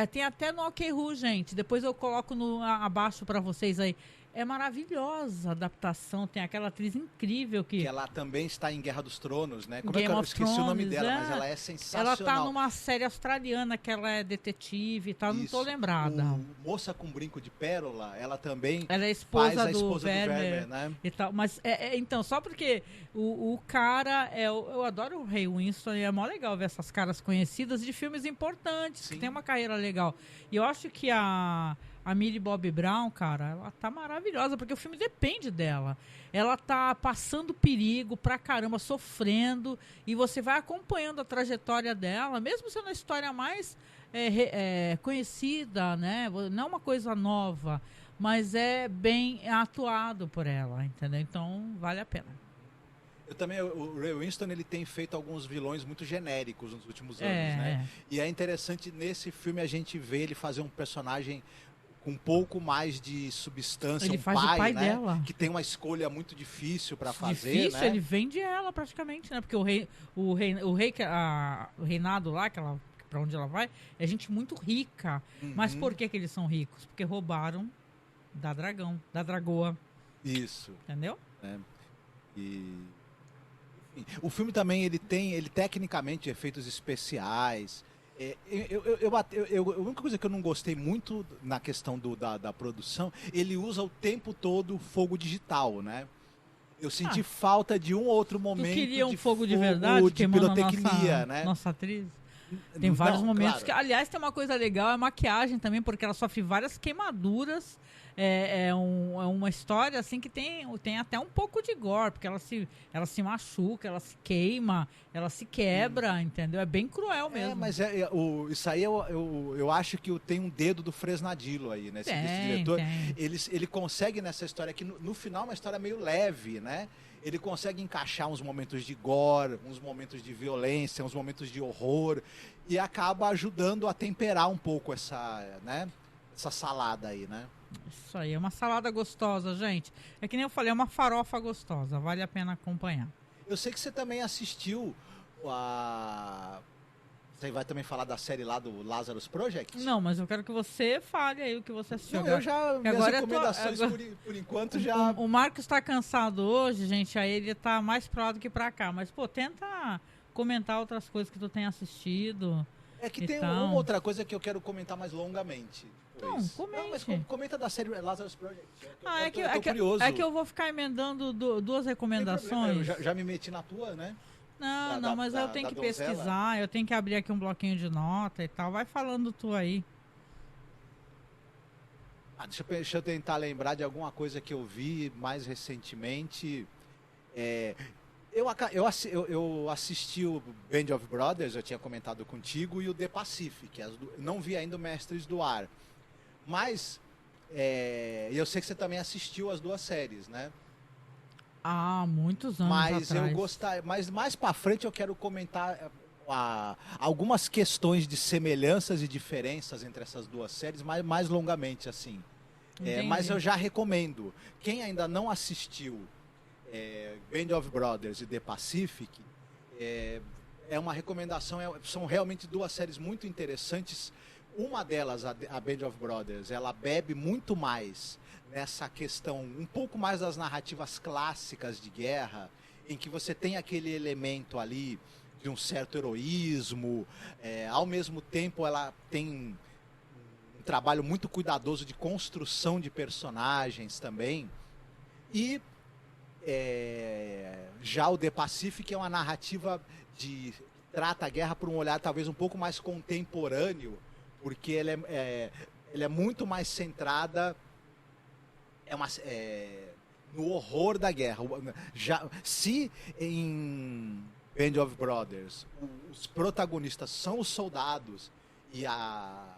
Tem até no OK Who, gente, depois eu coloco abaixo pra vocês aí. É maravilhosa a adaptação, tem aquela atriz incrível que ela também está em Guerra dos Tronos, né? Game of esqueci Thrones, o nome dela, mas ela é sensacional. Ela tá numa série australiana que ela é detetive e tal, não tô lembrada. Moça com Brinco de Pérola, ela também ela é faz a esposa do Vermeer, né? E tal, mas então, só porque o cara, eu adoro o Ray Winston e é mó legal ver essas caras conhecidas de filmes importantes, que tem uma carreira legal. E eu acho que a Millie Bobby Brown, cara, ela tá maravilhosa, porque o filme depende dela. Ela tá passando perigo pra caramba, sofrendo, e você vai acompanhando a trajetória dela, mesmo sendo a história mais conhecida, né? Não uma coisa nova, mas é bem atuado por ela, entendeu? Então, vale a pena. O Ray Winston, ele tem feito alguns vilões muito genéricos nos últimos anos, né? E é interessante, nesse filme, a gente ver ele fazer um personagem com um pouco mais de substância, ele faz o pai né? dela. Que tem uma escolha muito difícil para fazer, difícil, né? Ele vende ela praticamente, né? Porque o reinado lá, para onde ela vai, é gente muito rica. Mas por que eles são ricos? Porque roubaram da Dragoa. Isso. Entendeu? Enfim, o filme também, ele tecnicamente efeitos especiais. A única coisa que eu não gostei muito na questão da produção, ele usa o tempo todo fogo digital, né? Eu senti falta de um outro momento. Tu queria um fogo de verdade, de pirotecnia, né? Nossa atriz. Tem vários momentos que, aliás, tem uma coisa legal, é a maquiagem também, porque ela sofre várias queimaduras é uma história assim que tem até um pouco de gore, porque ela se machuca, ela se queima, ela se quebra, entendeu? É bem cruel mesmo. Mas isso aí eu acho que tem um dedo do Fresnadillo aí, né? Desse diretor. Ele consegue nessa história que no final é uma história meio leve, né? Ele consegue encaixar uns momentos de gore, uns momentos de violência, uns momentos de horror e acaba ajudando a temperar um pouco essa salada aí, né? Isso aí, é uma salada gostosa, gente. É que nem eu falei, é uma farofa gostosa, vale a pena acompanhar. Eu sei que você também assistiu Você vai também falar da série lá do Lazarus Project? Não, mas eu quero que você fale aí o que você assistiu. Não, eu já... Minhas recomendações, por enquanto, já... O Marcos está cansado hoje, gente, aí ele tá mais pra lá do que pra cá. Mas, pô, tenta comentar outras coisas que tu tem assistido. É que tem uma outra coisa que eu quero comentar mais longamente. Não, comente. Não, mas comenta da série Lazarus Project. Eu tô curioso. É que eu vou ficar emendando duas recomendações. Eu já me meti na tua, né? Não, mas eu tenho que pesquisar, eu tenho que abrir aqui um bloquinho de nota e tal. Vai falando tu aí. Deixa eu tentar lembrar de alguma coisa que eu vi mais recentemente. Eu assisti o Band of Brothers, eu tinha comentado contigo, e o The Pacific. Não vi ainda o Mestres do Ar. Mas eu sei que você também assistiu as duas séries, né? Muitos anos atrás. Mas mais pra frente eu quero comentar algumas questões de semelhanças e diferenças entre essas duas séries, mais longamente, assim. Mas eu já recomendo. Quem ainda não assistiu Band of Brothers e The Pacific, é uma recomendação, são realmente duas séries muito interessantes. Uma delas, a Band of Brothers, ela bebe muito mais nessa questão, um pouco mais das narrativas clássicas de guerra, em que você tem aquele elemento ali de um certo heroísmo, ao mesmo tempo ela tem um trabalho muito cuidadoso de construção de personagens também. E já o The Pacific é uma narrativa que trata a guerra por um olhar talvez um pouco mais contemporâneo, porque ela é muito mais centrada no horror da guerra. Se em Band of Brothers os protagonistas são os soldados e a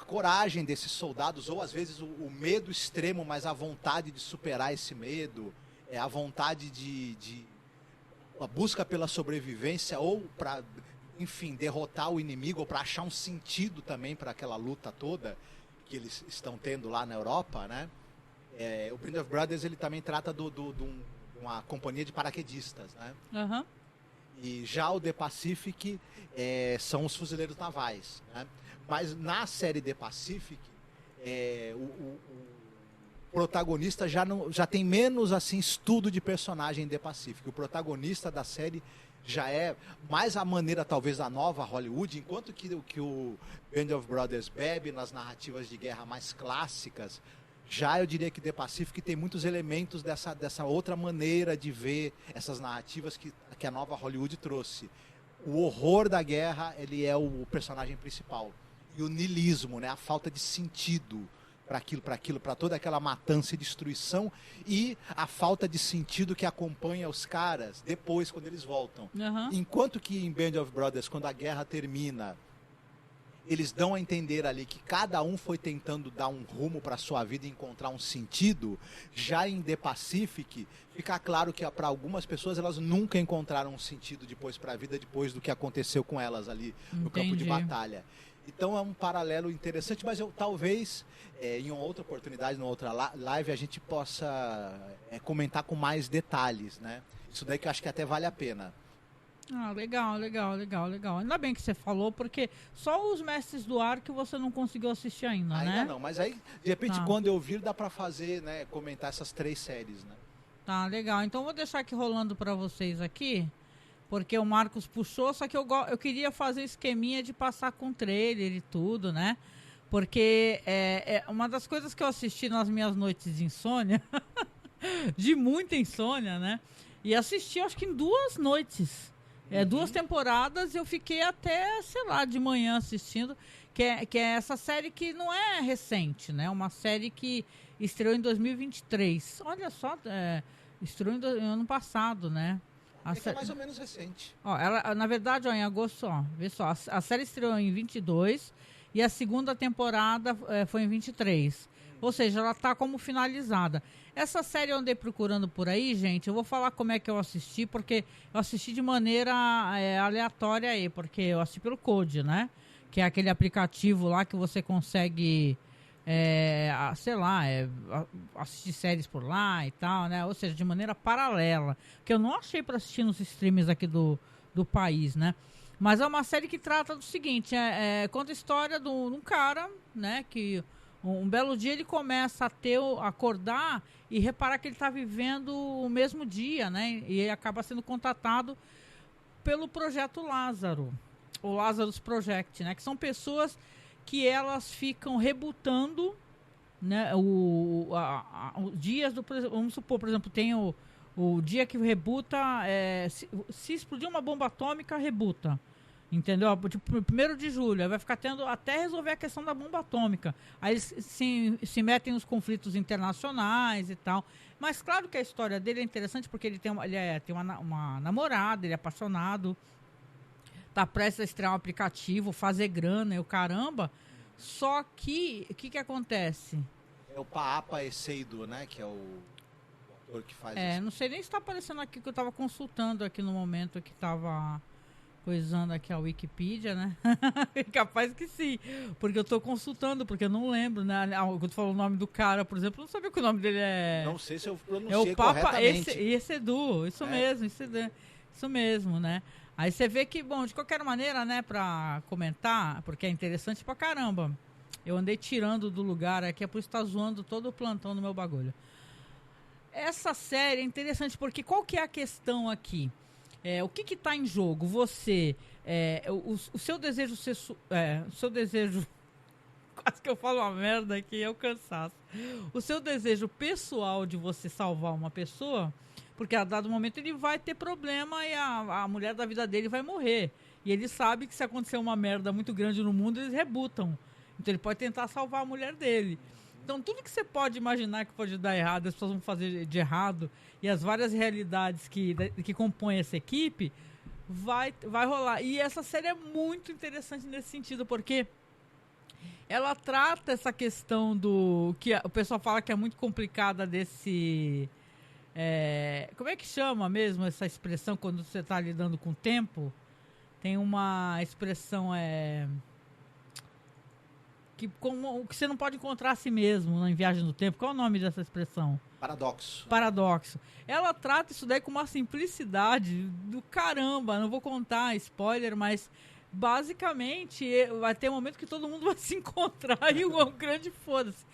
coragem desses soldados, ou às vezes o medo extremo, mas a vontade de superar esse medo, a vontade a busca pela sobrevivência, ou para, enfim, derrotar o inimigo, ou para achar um sentido também para aquela luta toda que eles estão tendo lá na Europa, né? O Band of Brothers, ele também trata de uma companhia de paraquedistas, né? Uhum. E já o The Pacific são os fuzileiros navais, né? Mas na série The Pacific, o protagonista já tem menos assim estudo de personagem em The Pacific. O protagonista da série já é mais a maneira talvez da nova Hollywood, enquanto que o Band of Brothers bebe nas narrativas de guerra mais clássicas. Já eu diria que The Pacific tem muitos elementos dessa outra maneira de ver essas narrativas que a nova Hollywood trouxe. O horror da guerra, ele é o personagem principal. E o niilismo, né? A falta de sentido para toda aquela matança e destruição, e a falta de sentido que acompanha os caras depois, quando eles voltam. Uhum. Enquanto que em Band of Brothers, quando a guerra termina, eles dão a entender ali que cada um foi tentando dar um rumo para sua vida e encontrar um sentido. Já em The Pacific, fica claro que para algumas pessoas elas nunca encontraram um sentido depois para a vida, depois do que aconteceu com elas ali no campo de batalha. Então é um paralelo interessante, mas talvez em uma outra oportunidade, numa outra live, a gente possa comentar com mais detalhes, né? Isso daí que eu acho que até vale a pena. Legal. Ainda bem que você falou, porque só os Mestres do Ar que você não conseguiu assistir ainda, né? Ainda não, mas aí, de repente, quando eu vir, dá pra fazer, né? Comentar essas 3 séries, né? Tá, legal. Então vou deixar aqui rolando pra vocês aqui, porque o Marcos puxou, só que eu queria fazer esqueminha de passar com trailer e tudo, né? Porque uma das coisas que eu assisti nas minhas noites de insônia, de muita insônia, né? E assisti, acho que em 2 noites. 2 temporadas, eu fiquei até, sei lá, de manhã assistindo, que é essa série que não é recente, né? Uma série que estreou em 2023. Olha só, estreou no ano passado, né? Que é mais ou menos recente. Ó, ela, na verdade, ó, em agosto, ó, vê só, a série estreou em 22 e a segunda temporada foi em 23. Ou seja, ela tá como finalizada. Essa série eu andei procurando por aí, gente, eu vou falar como é que eu assisti, porque eu assisti de maneira aleatória aí, porque eu assisti pelo Code, né? Que é aquele aplicativo lá que você consegue, sei lá, assistir séries por lá e tal, né? Ou seja, de maneira paralela. Que eu não achei para assistir nos streams aqui do país, né? Mas é uma série que trata do seguinte, conta a história de um cara, né? Que um belo dia ele começa a acordar e reparar que ele está vivendo o mesmo dia, né? E ele acaba sendo contatado pelo Projeto Lázaro, o Lazarus Project, né? Que são pessoas que elas ficam rebutando, né? Os dias do... Vamos supor, por exemplo, tem o dia que rebuta... se explodir uma bomba atômica, rebuta. Entendeu? Tipo, 1º de julho, aí vai ficar tendo até resolver a questão da bomba atômica. Aí eles se metem nos conflitos internacionais e tal. Mas claro que a história dele é interessante porque ele tem uma namorada, ele é apaixonado, tá prestes a estrear um aplicativo, fazer grana e o caramba. Só que, o que acontece? É o Paapa Esseido, né? Que é o ator que faz isso. Não sei nem se tá aparecendo aqui, que eu tava consultando aqui no momento que tava... coisando aqui a Wikipedia, né? Capaz que sim, porque eu tô consultando, porque eu não lembro, né? Quando tu falou o nome do cara, por exemplo, eu não sabia que o nome dele Não sei se eu pronunciei o Papa corretamente. Esseido, isso mesmo, isso mesmo, né? Aí você vê que, bom, de qualquer maneira, né, pra comentar, porque é interessante pra caramba. Eu andei tirando do lugar aqui, é por isso que tá zoando todo o plantão no meu bagulho. Essa série é interessante, porque qual que é a questão aqui? O que está em jogo? Você, o seu desejo o seu desejo, quase que eu falo uma merda aqui, é o cansaço. O seu desejo pessoal de você salvar uma pessoa, porque a dado momento ele vai ter problema e a mulher da vida dele vai morrer. E ele sabe que se acontecer uma merda muito grande no mundo, eles rebutam. Então ele pode tentar salvar a mulher dele. Então tudo que você pode imaginar que pode dar errado, as pessoas vão fazer de errado, e as várias realidades que compõem essa equipe, vai rolar. E essa série é muito interessante nesse sentido, porque ela trata essa questão do... que o pessoal fala que é muito complicada desse... como é que chama mesmo essa expressão quando você está lidando com o tempo? Tem uma expressão... que você não pode encontrar a si mesmo em Viagem no Tempo. Qual é o nome dessa expressão? Paradoxo. Ela trata isso daí com uma simplicidade do caramba. Não vou contar spoiler, mas basicamente vai ter um momento que todo mundo vai se encontrar e um grande foda-se.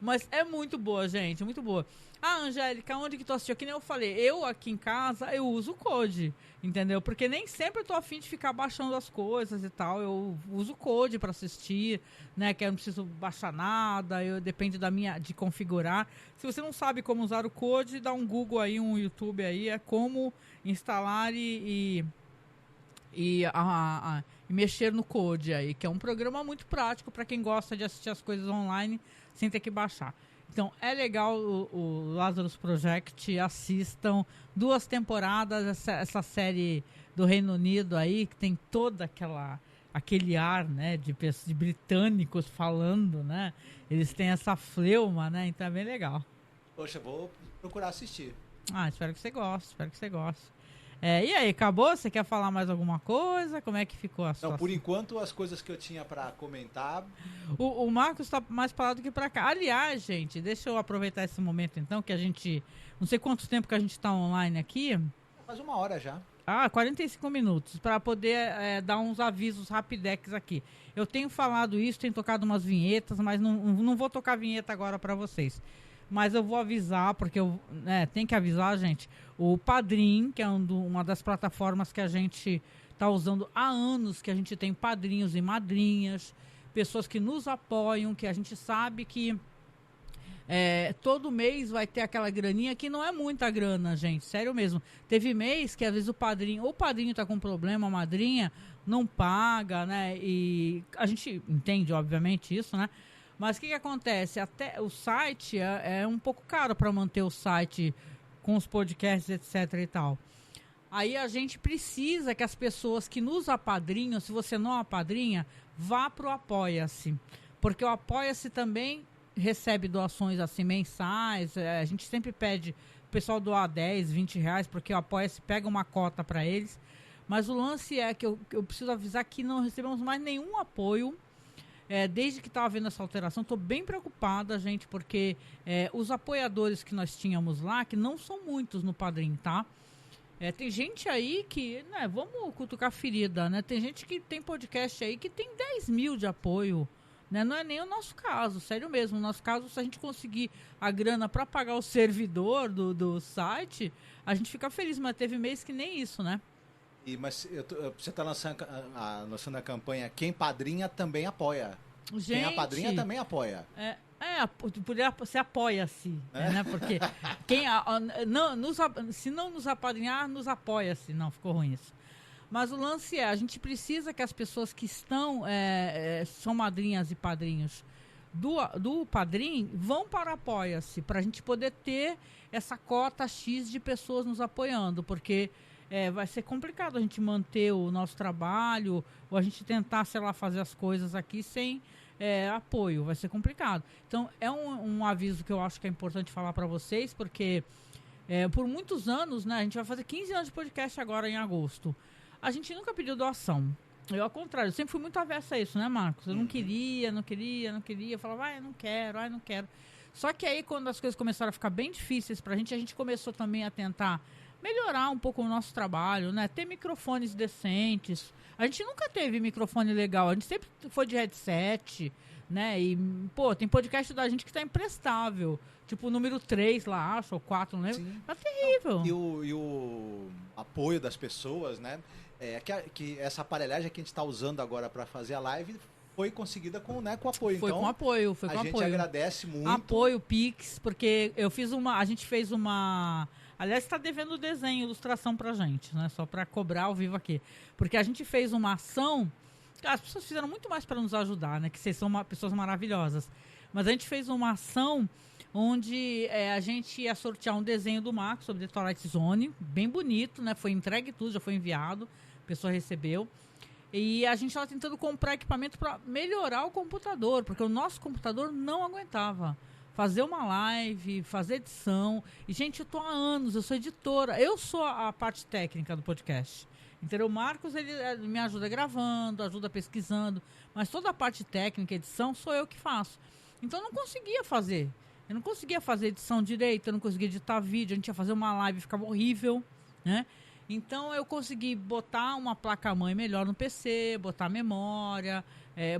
Mas é muito boa, gente, muito boa. Angélica, onde que tu assistiu? Que nem eu falei, eu aqui em casa, eu uso o Code, entendeu? Porque nem sempre eu tô afim de ficar baixando as coisas e tal, eu uso o Code para assistir, né? Que eu não preciso baixar nada, depende de configurar. Se você não sabe como usar o Code, dá um Google aí, um YouTube aí, é como instalar e mexer no Code aí, que é um programa muito prático para quem gosta de assistir as coisas online sem ter que baixar. Então, é legal o Lazarus Project, assistam 2 temporadas, essa série do Reino Unido aí, que tem toda aquele ar, né, de britânicos falando, né, eles têm essa fleuma, né, então é bem legal. Poxa, vou procurar assistir. Espero que você goste. E aí, acabou? Você quer falar mais alguma coisa? Como é que ficou a situação? Não, por enquanto, as coisas que eu tinha para comentar... O Marcos está mais para lá do que para cá. Aliás, gente, deixa eu aproveitar esse momento, então, que a gente... Não sei quanto tempo que a gente está online aqui. Faz 1 hora já. 45 minutos, para poder dar uns avisos rapidex aqui. Eu tenho falado isso, tenho tocado umas vinhetas, mas não vou tocar vinheta agora para vocês. Mas eu vou avisar, porque tem que avisar, gente. O Padrim, que é uma das plataformas que a gente está usando há anos, que a gente tem padrinhos e madrinhas, pessoas que nos apoiam, que a gente sabe que todo mês vai ter aquela graninha que não é muita grana, gente, sério mesmo. Teve mês que às vezes o padrinho tá com problema, a madrinha não paga, né? E a gente entende, obviamente, isso, né? Mas o que acontece? Até o site é um pouco caro para manter o site com os podcasts, etc e tal. Aí a gente precisa que as pessoas que nos apadrinham, se você não apadrinha, vá pro Apoia-se. Porque o Apoia-se também recebe doações assim mensais. A gente sempre pede o pessoal doar 10, 20 reais, porque o Apoia-se pega uma cota para eles. Mas o lance é que eu preciso avisar que não recebemos mais nenhum apoio. Desde que estava vendo essa alteração, estou bem preocupada, gente, porque os apoiadores que nós tínhamos lá, que não são muitos no Padrim, tá? Tem gente aí que, né, vamos cutucar a ferida, né? Tem gente que tem podcast aí que tem 10 mil de apoio, né? Não é nem o nosso caso, sério mesmo. No nosso caso, se a gente conseguir a grana para pagar o servidor do site, a gente fica feliz, mas teve mês que nem isso, né? Mas você está lançando a campanha Quem Padrinha também apoia. Gente, quem apadrinha também apoia. Você apoia-se, né? Porque se não nos apadrinhar, nos apoia-se. Não, ficou ruim isso. Mas o lance a gente precisa que as pessoas que são madrinhas e padrinhos do Padrim vão para o Apoia-se, para a gente poder ter essa cota X de pessoas nos apoiando, porque vai ser complicado a gente manter o nosso trabalho, ou a gente tentar, sei lá, fazer as coisas aqui sem apoio, vai ser complicado. Então, é um aviso que eu acho que é importante falar para vocês, porque por muitos anos, né, a gente vai fazer 15 anos de podcast agora em agosto, a gente nunca pediu doação. Eu, ao contrário, eu sempre fui muito avessa a isso, né, Marcos? Eu não queria, eu falava, eu não quero. Só que aí, quando as coisas começaram a ficar bem difíceis pra gente, a gente começou também a tentar melhorar um pouco o nosso trabalho, né? Ter microfones decentes. A gente nunca teve microfone legal, a gente sempre foi de headset, né? E, tem podcast da gente que tá imprestável. Tipo o número 3 lá, acho, ou 4, não lembro. Sim. Tá terrível. E o apoio das pessoas, né? Que essa aparelhagem que a gente está usando agora para fazer a live foi conseguida com apoio. Foi então, com apoio, a gente agradece muito. Apoio, Pix, porque a gente fez uma... Aliás, está devendo desenho, ilustração pra gente, né? Só para cobrar ao vivo aqui. Porque a gente fez uma ação... As pessoas fizeram muito mais para nos ajudar, né? Que vocês são pessoas maravilhosas. Mas a gente fez uma ação onde a gente ia sortear um desenho do Marcos sobre The Twilight Zone, bem bonito, né? Foi entregue tudo, já foi enviado, a pessoa recebeu. E a gente estava tentando comprar equipamento para melhorar o computador, porque o nosso computador não aguentava fazer uma live, fazer edição. E, gente, eu tô há anos, eu sou editora, eu sou a parte técnica do podcast. Entendeu? O Marcos, ele me ajuda gravando, ajuda pesquisando, mas toda a parte técnica, edição, sou eu que faço. Então, eu não conseguia fazer. Eu não conseguia fazer edição direito, eu não conseguia editar vídeo, a gente ia fazer uma live, ficava horrível, né? Então, eu consegui botar uma placa-mãe melhor no PC, botar memória,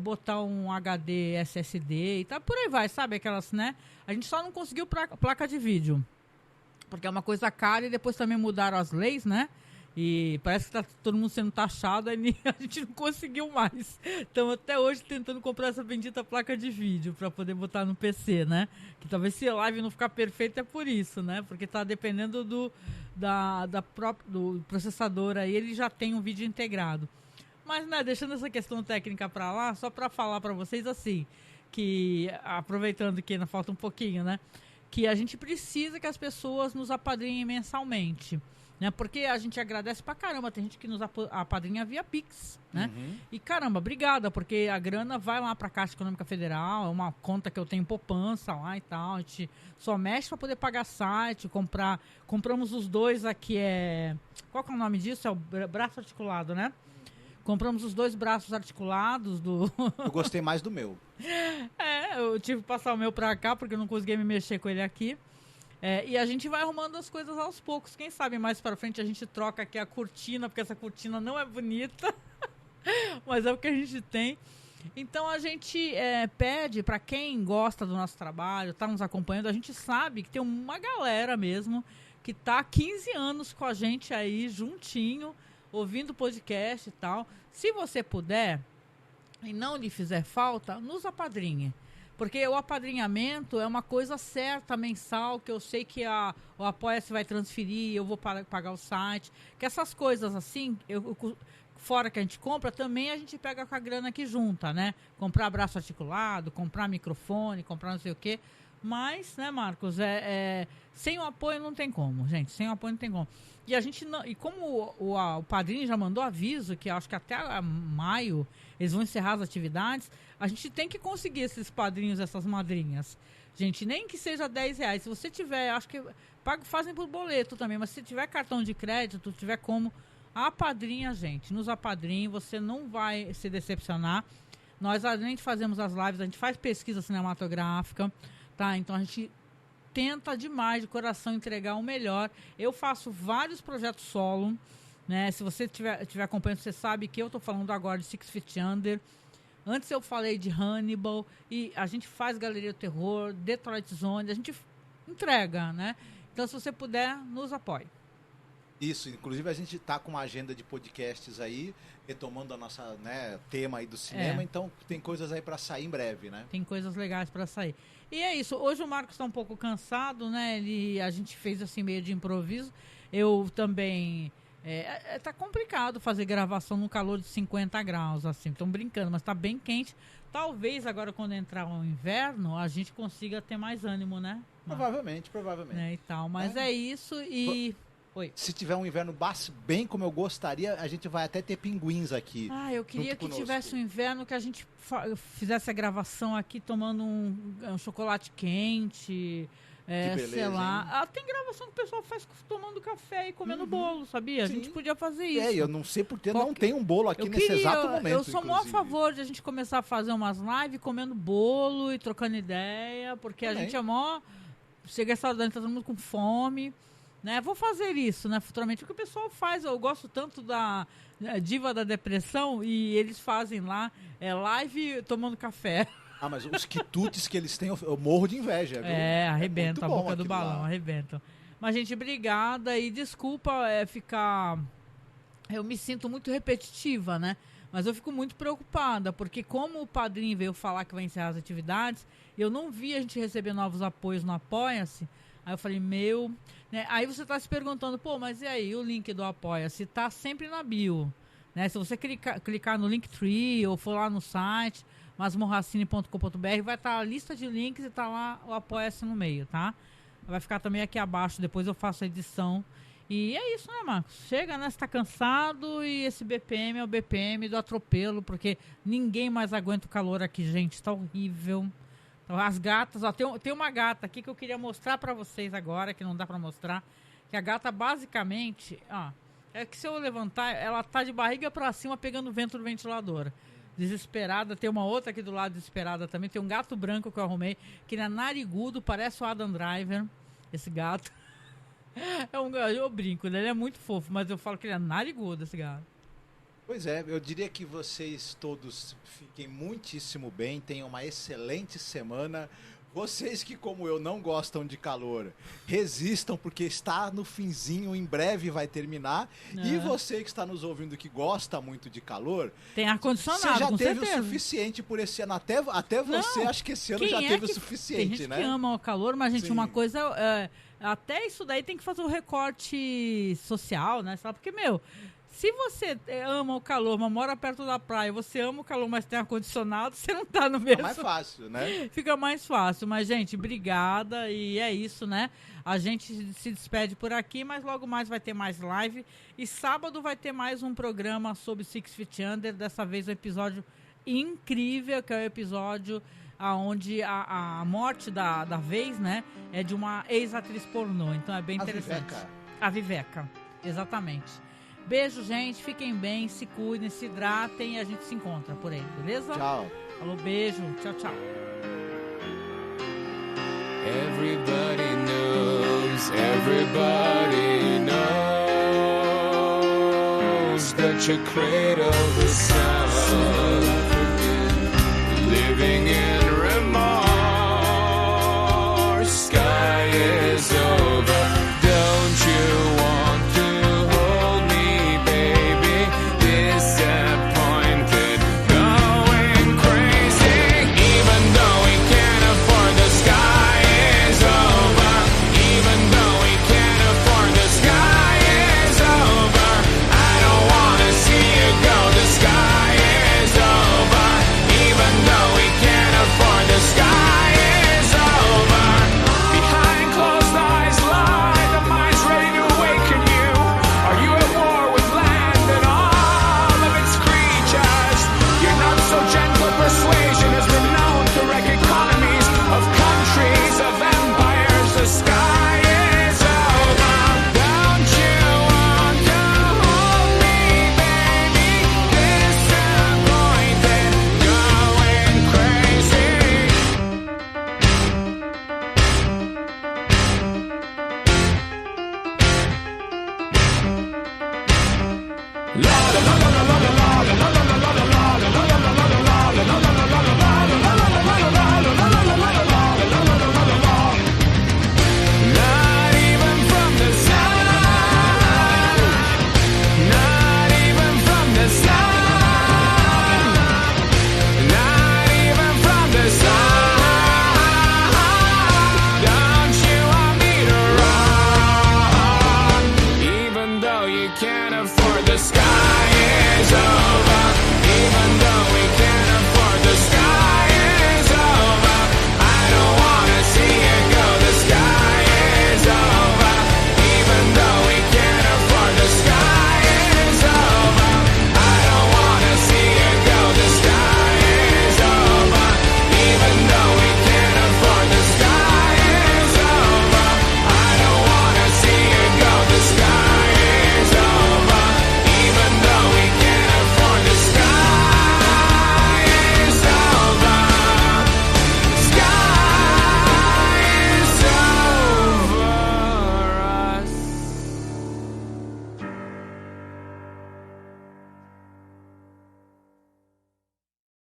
botar um HD SSD e tal, por aí vai, sabe? Aquelas, né? A gente só não conseguiu placa de vídeo, porque é uma coisa cara, e depois também mudaram as leis, né? E parece que tá todo mundo sendo taxado, aí a gente não conseguiu mais. Estamos até hoje tentando comprar essa bendita placa de vídeo para poder botar no PC, né? Que talvez se a live não ficar perfeita é por isso, né? Porque tá dependendo do processador aí, ele já tem um vídeo integrado. Mas, né, deixando essa questão técnica para lá, só para falar para vocês assim, que aproveitando que ainda falta um pouquinho, né? Que a gente precisa que as pessoas nos apadrinhem mensalmente. Né? Porque a gente agradece pra caramba, tem gente que nos apadrinha via Pix, né? E caramba, obrigada, porque a grana vai lá pra Caixa Econômica Federal, é uma conta que eu tenho poupança lá e tal, a gente só mexe pra poder pagar site, compramos os dois aqui, qual que é o nome disso? É o braço articulado, né? Compramos os 2 braços articulados do... Eu gostei mais do meu. Eu tive que passar o meu pra cá, porque eu não conseguia me mexer com ele aqui. E a gente vai arrumando as coisas aos poucos. Quem sabe mais pra frente a gente troca aqui a cortina, porque essa cortina não é bonita, mas é o que a gente tem. Então a gente pede pra quem gosta do nosso trabalho, tá nos acompanhando, a gente sabe que tem uma galera mesmo que tá há 15 anos com a gente aí, juntinho, ouvindo podcast e tal. Se você puder, e não lhe fizer falta, nos apadrinhe. Porque o apadrinhamento é uma coisa certa, mensal, que eu sei que o Apoia-se vai transferir, eu vou pagar o site. Que essas coisas assim, fora que a gente compra, também a gente pega com a grana que junta, né? Comprar braço articulado, comprar microfone, comprar não sei o quê. Mas, né, Marcos, sem o apoio não tem como, gente. Sem o apoio não tem como. E a gente não, e como o padrinho já mandou aviso, que acho que até maio eles vão encerrar as atividades, a gente tem que conseguir esses padrinhos, essas madrinhas. Gente, nem que seja R$10. Se você tiver, acho que fazem por boleto também, mas se tiver cartão de crédito, tiver como, apadrinha, gente. Nos apadrinhe, você não vai se decepcionar. Nós, além de fazermos as lives, a gente faz pesquisa cinematográfica, tá? Então a gente tenta demais de coração entregar o melhor. Eu faço vários projetos solo, né? Se você tiver acompanhando, você sabe que eu tô falando agora de Six Feet Under. Antes eu falei de Hannibal, e a gente faz Galeria do Terror, Detroit Zone, a gente entrega, né? Então, se você puder, nos apoie. Isso, inclusive a gente tá com uma agenda de podcasts aí, retomando a nossa, né, tema aí do cinema, então tem coisas aí para sair em breve, né? Tem coisas legais para sair. E é isso, hoje o Marcos tá um pouco cansado, né? A gente fez assim meio de improviso. Eu também... tá complicado fazer gravação no calor de 50 graus, assim, estão brincando, mas tá bem quente. Talvez agora quando entrar o inverno, a gente consiga ter mais ânimo, né? Provavelmente. Né, e tal, mas é isso e... Oi. Se tiver um inverno bem como eu gostaria, a gente vai até ter pinguins aqui. Eu queria que tivesse um inverno que a gente fizesse a gravação aqui tomando um chocolate quente, beleza, sei lá. Tem gravação que o pessoal faz tomando café e comendo bolo, sabia? Sim. A gente podia fazer isso. Eu não sei porque não tem um bolo aqui nesse exato momento. Eu sou maior a favor de a gente começar a fazer umas lives comendo bolo e trocando ideia, porque a gente é mó... Chega essa hora da gente, tá todo mundo com fome... Né? Vou fazer isso, né, futuramente, o que o pessoal faz. Eu gosto tanto da Diva da Depressão e eles fazem lá live tomando café. Mas os quitutes que eles têm, eu morro de inveja. Viu? Arrebenta a boca do balão, arrebenta. Mas, gente, obrigada e desculpa ficar... Eu me sinto muito repetitiva, né? Mas eu fico muito preocupada, porque como o padrinho veio falar que vai encerrar as atividades, eu não vi a gente receber novos apoios no Apoia-se. Aí eu falei, né? Aí você está se perguntando, mas e aí, o link do Apoia-se tá sempre na bio, né? Se você clicar no Linktree ou for lá no site, masmorracine.com.br, vai estar a lista de links e tá lá o Apoia-se no meio, tá? Vai ficar também aqui abaixo, depois eu faço a edição. E é isso, né, Marcos? Chega, né? Você tá cansado e esse BPM é o BPM do atropelo, porque ninguém mais aguenta o calor aqui, gente. Tá horrível. As gatas, tem uma gata aqui que eu queria mostrar pra vocês agora, que não dá pra mostrar, que a gata basicamente, é que se eu levantar, ela tá de barriga pra cima pegando o vento do ventilador. Desesperada, tem uma outra aqui do lado desesperada também, tem um gato branco que eu arrumei, que ele é narigudo, parece o Adam Driver, esse gato. Eu brinco, ele é muito fofo, mas eu falo que ele é narigudo, esse gato. Pois é, eu diria que vocês todos fiquem muitíssimo bem, tenham uma excelente semana. Vocês que, como eu, não gostam de calor, resistam, porque está no finzinho, em breve vai terminar. E você que está nos ouvindo que gosta muito de calor... Tem ar-condicionado, você já teve certeza. O suficiente por esse ano. Até você, acho que esse ano já teve o suficiente, tem gente, né? Que ama o calor, mas, gente, uma coisa... até isso daí tem que fazer um recorte social, né? Porque, se você ama o calor, mas mora perto da praia, você ama o calor, mas tem ar-condicionado, você não tá no mesmo... Fica mais fácil, né? Fica mais fácil. Mas, gente, obrigada. E é isso, né? A gente se despede por aqui, mas logo mais vai ter mais live. E sábado vai ter mais um programa sobre Six Feet Under. Dessa vez um episódio incrível, que é o episódio onde a morte da vez, né? É de uma ex-atriz pornô. Então é bem interessante. A Viveca. Exatamente. Beijo, gente. Fiquem bem, se cuidem, se hidratem e a gente se encontra por aí, beleza? Tchau. Falou, beijo. Tchau, tchau. Everybody knows that you cradle the sun, living in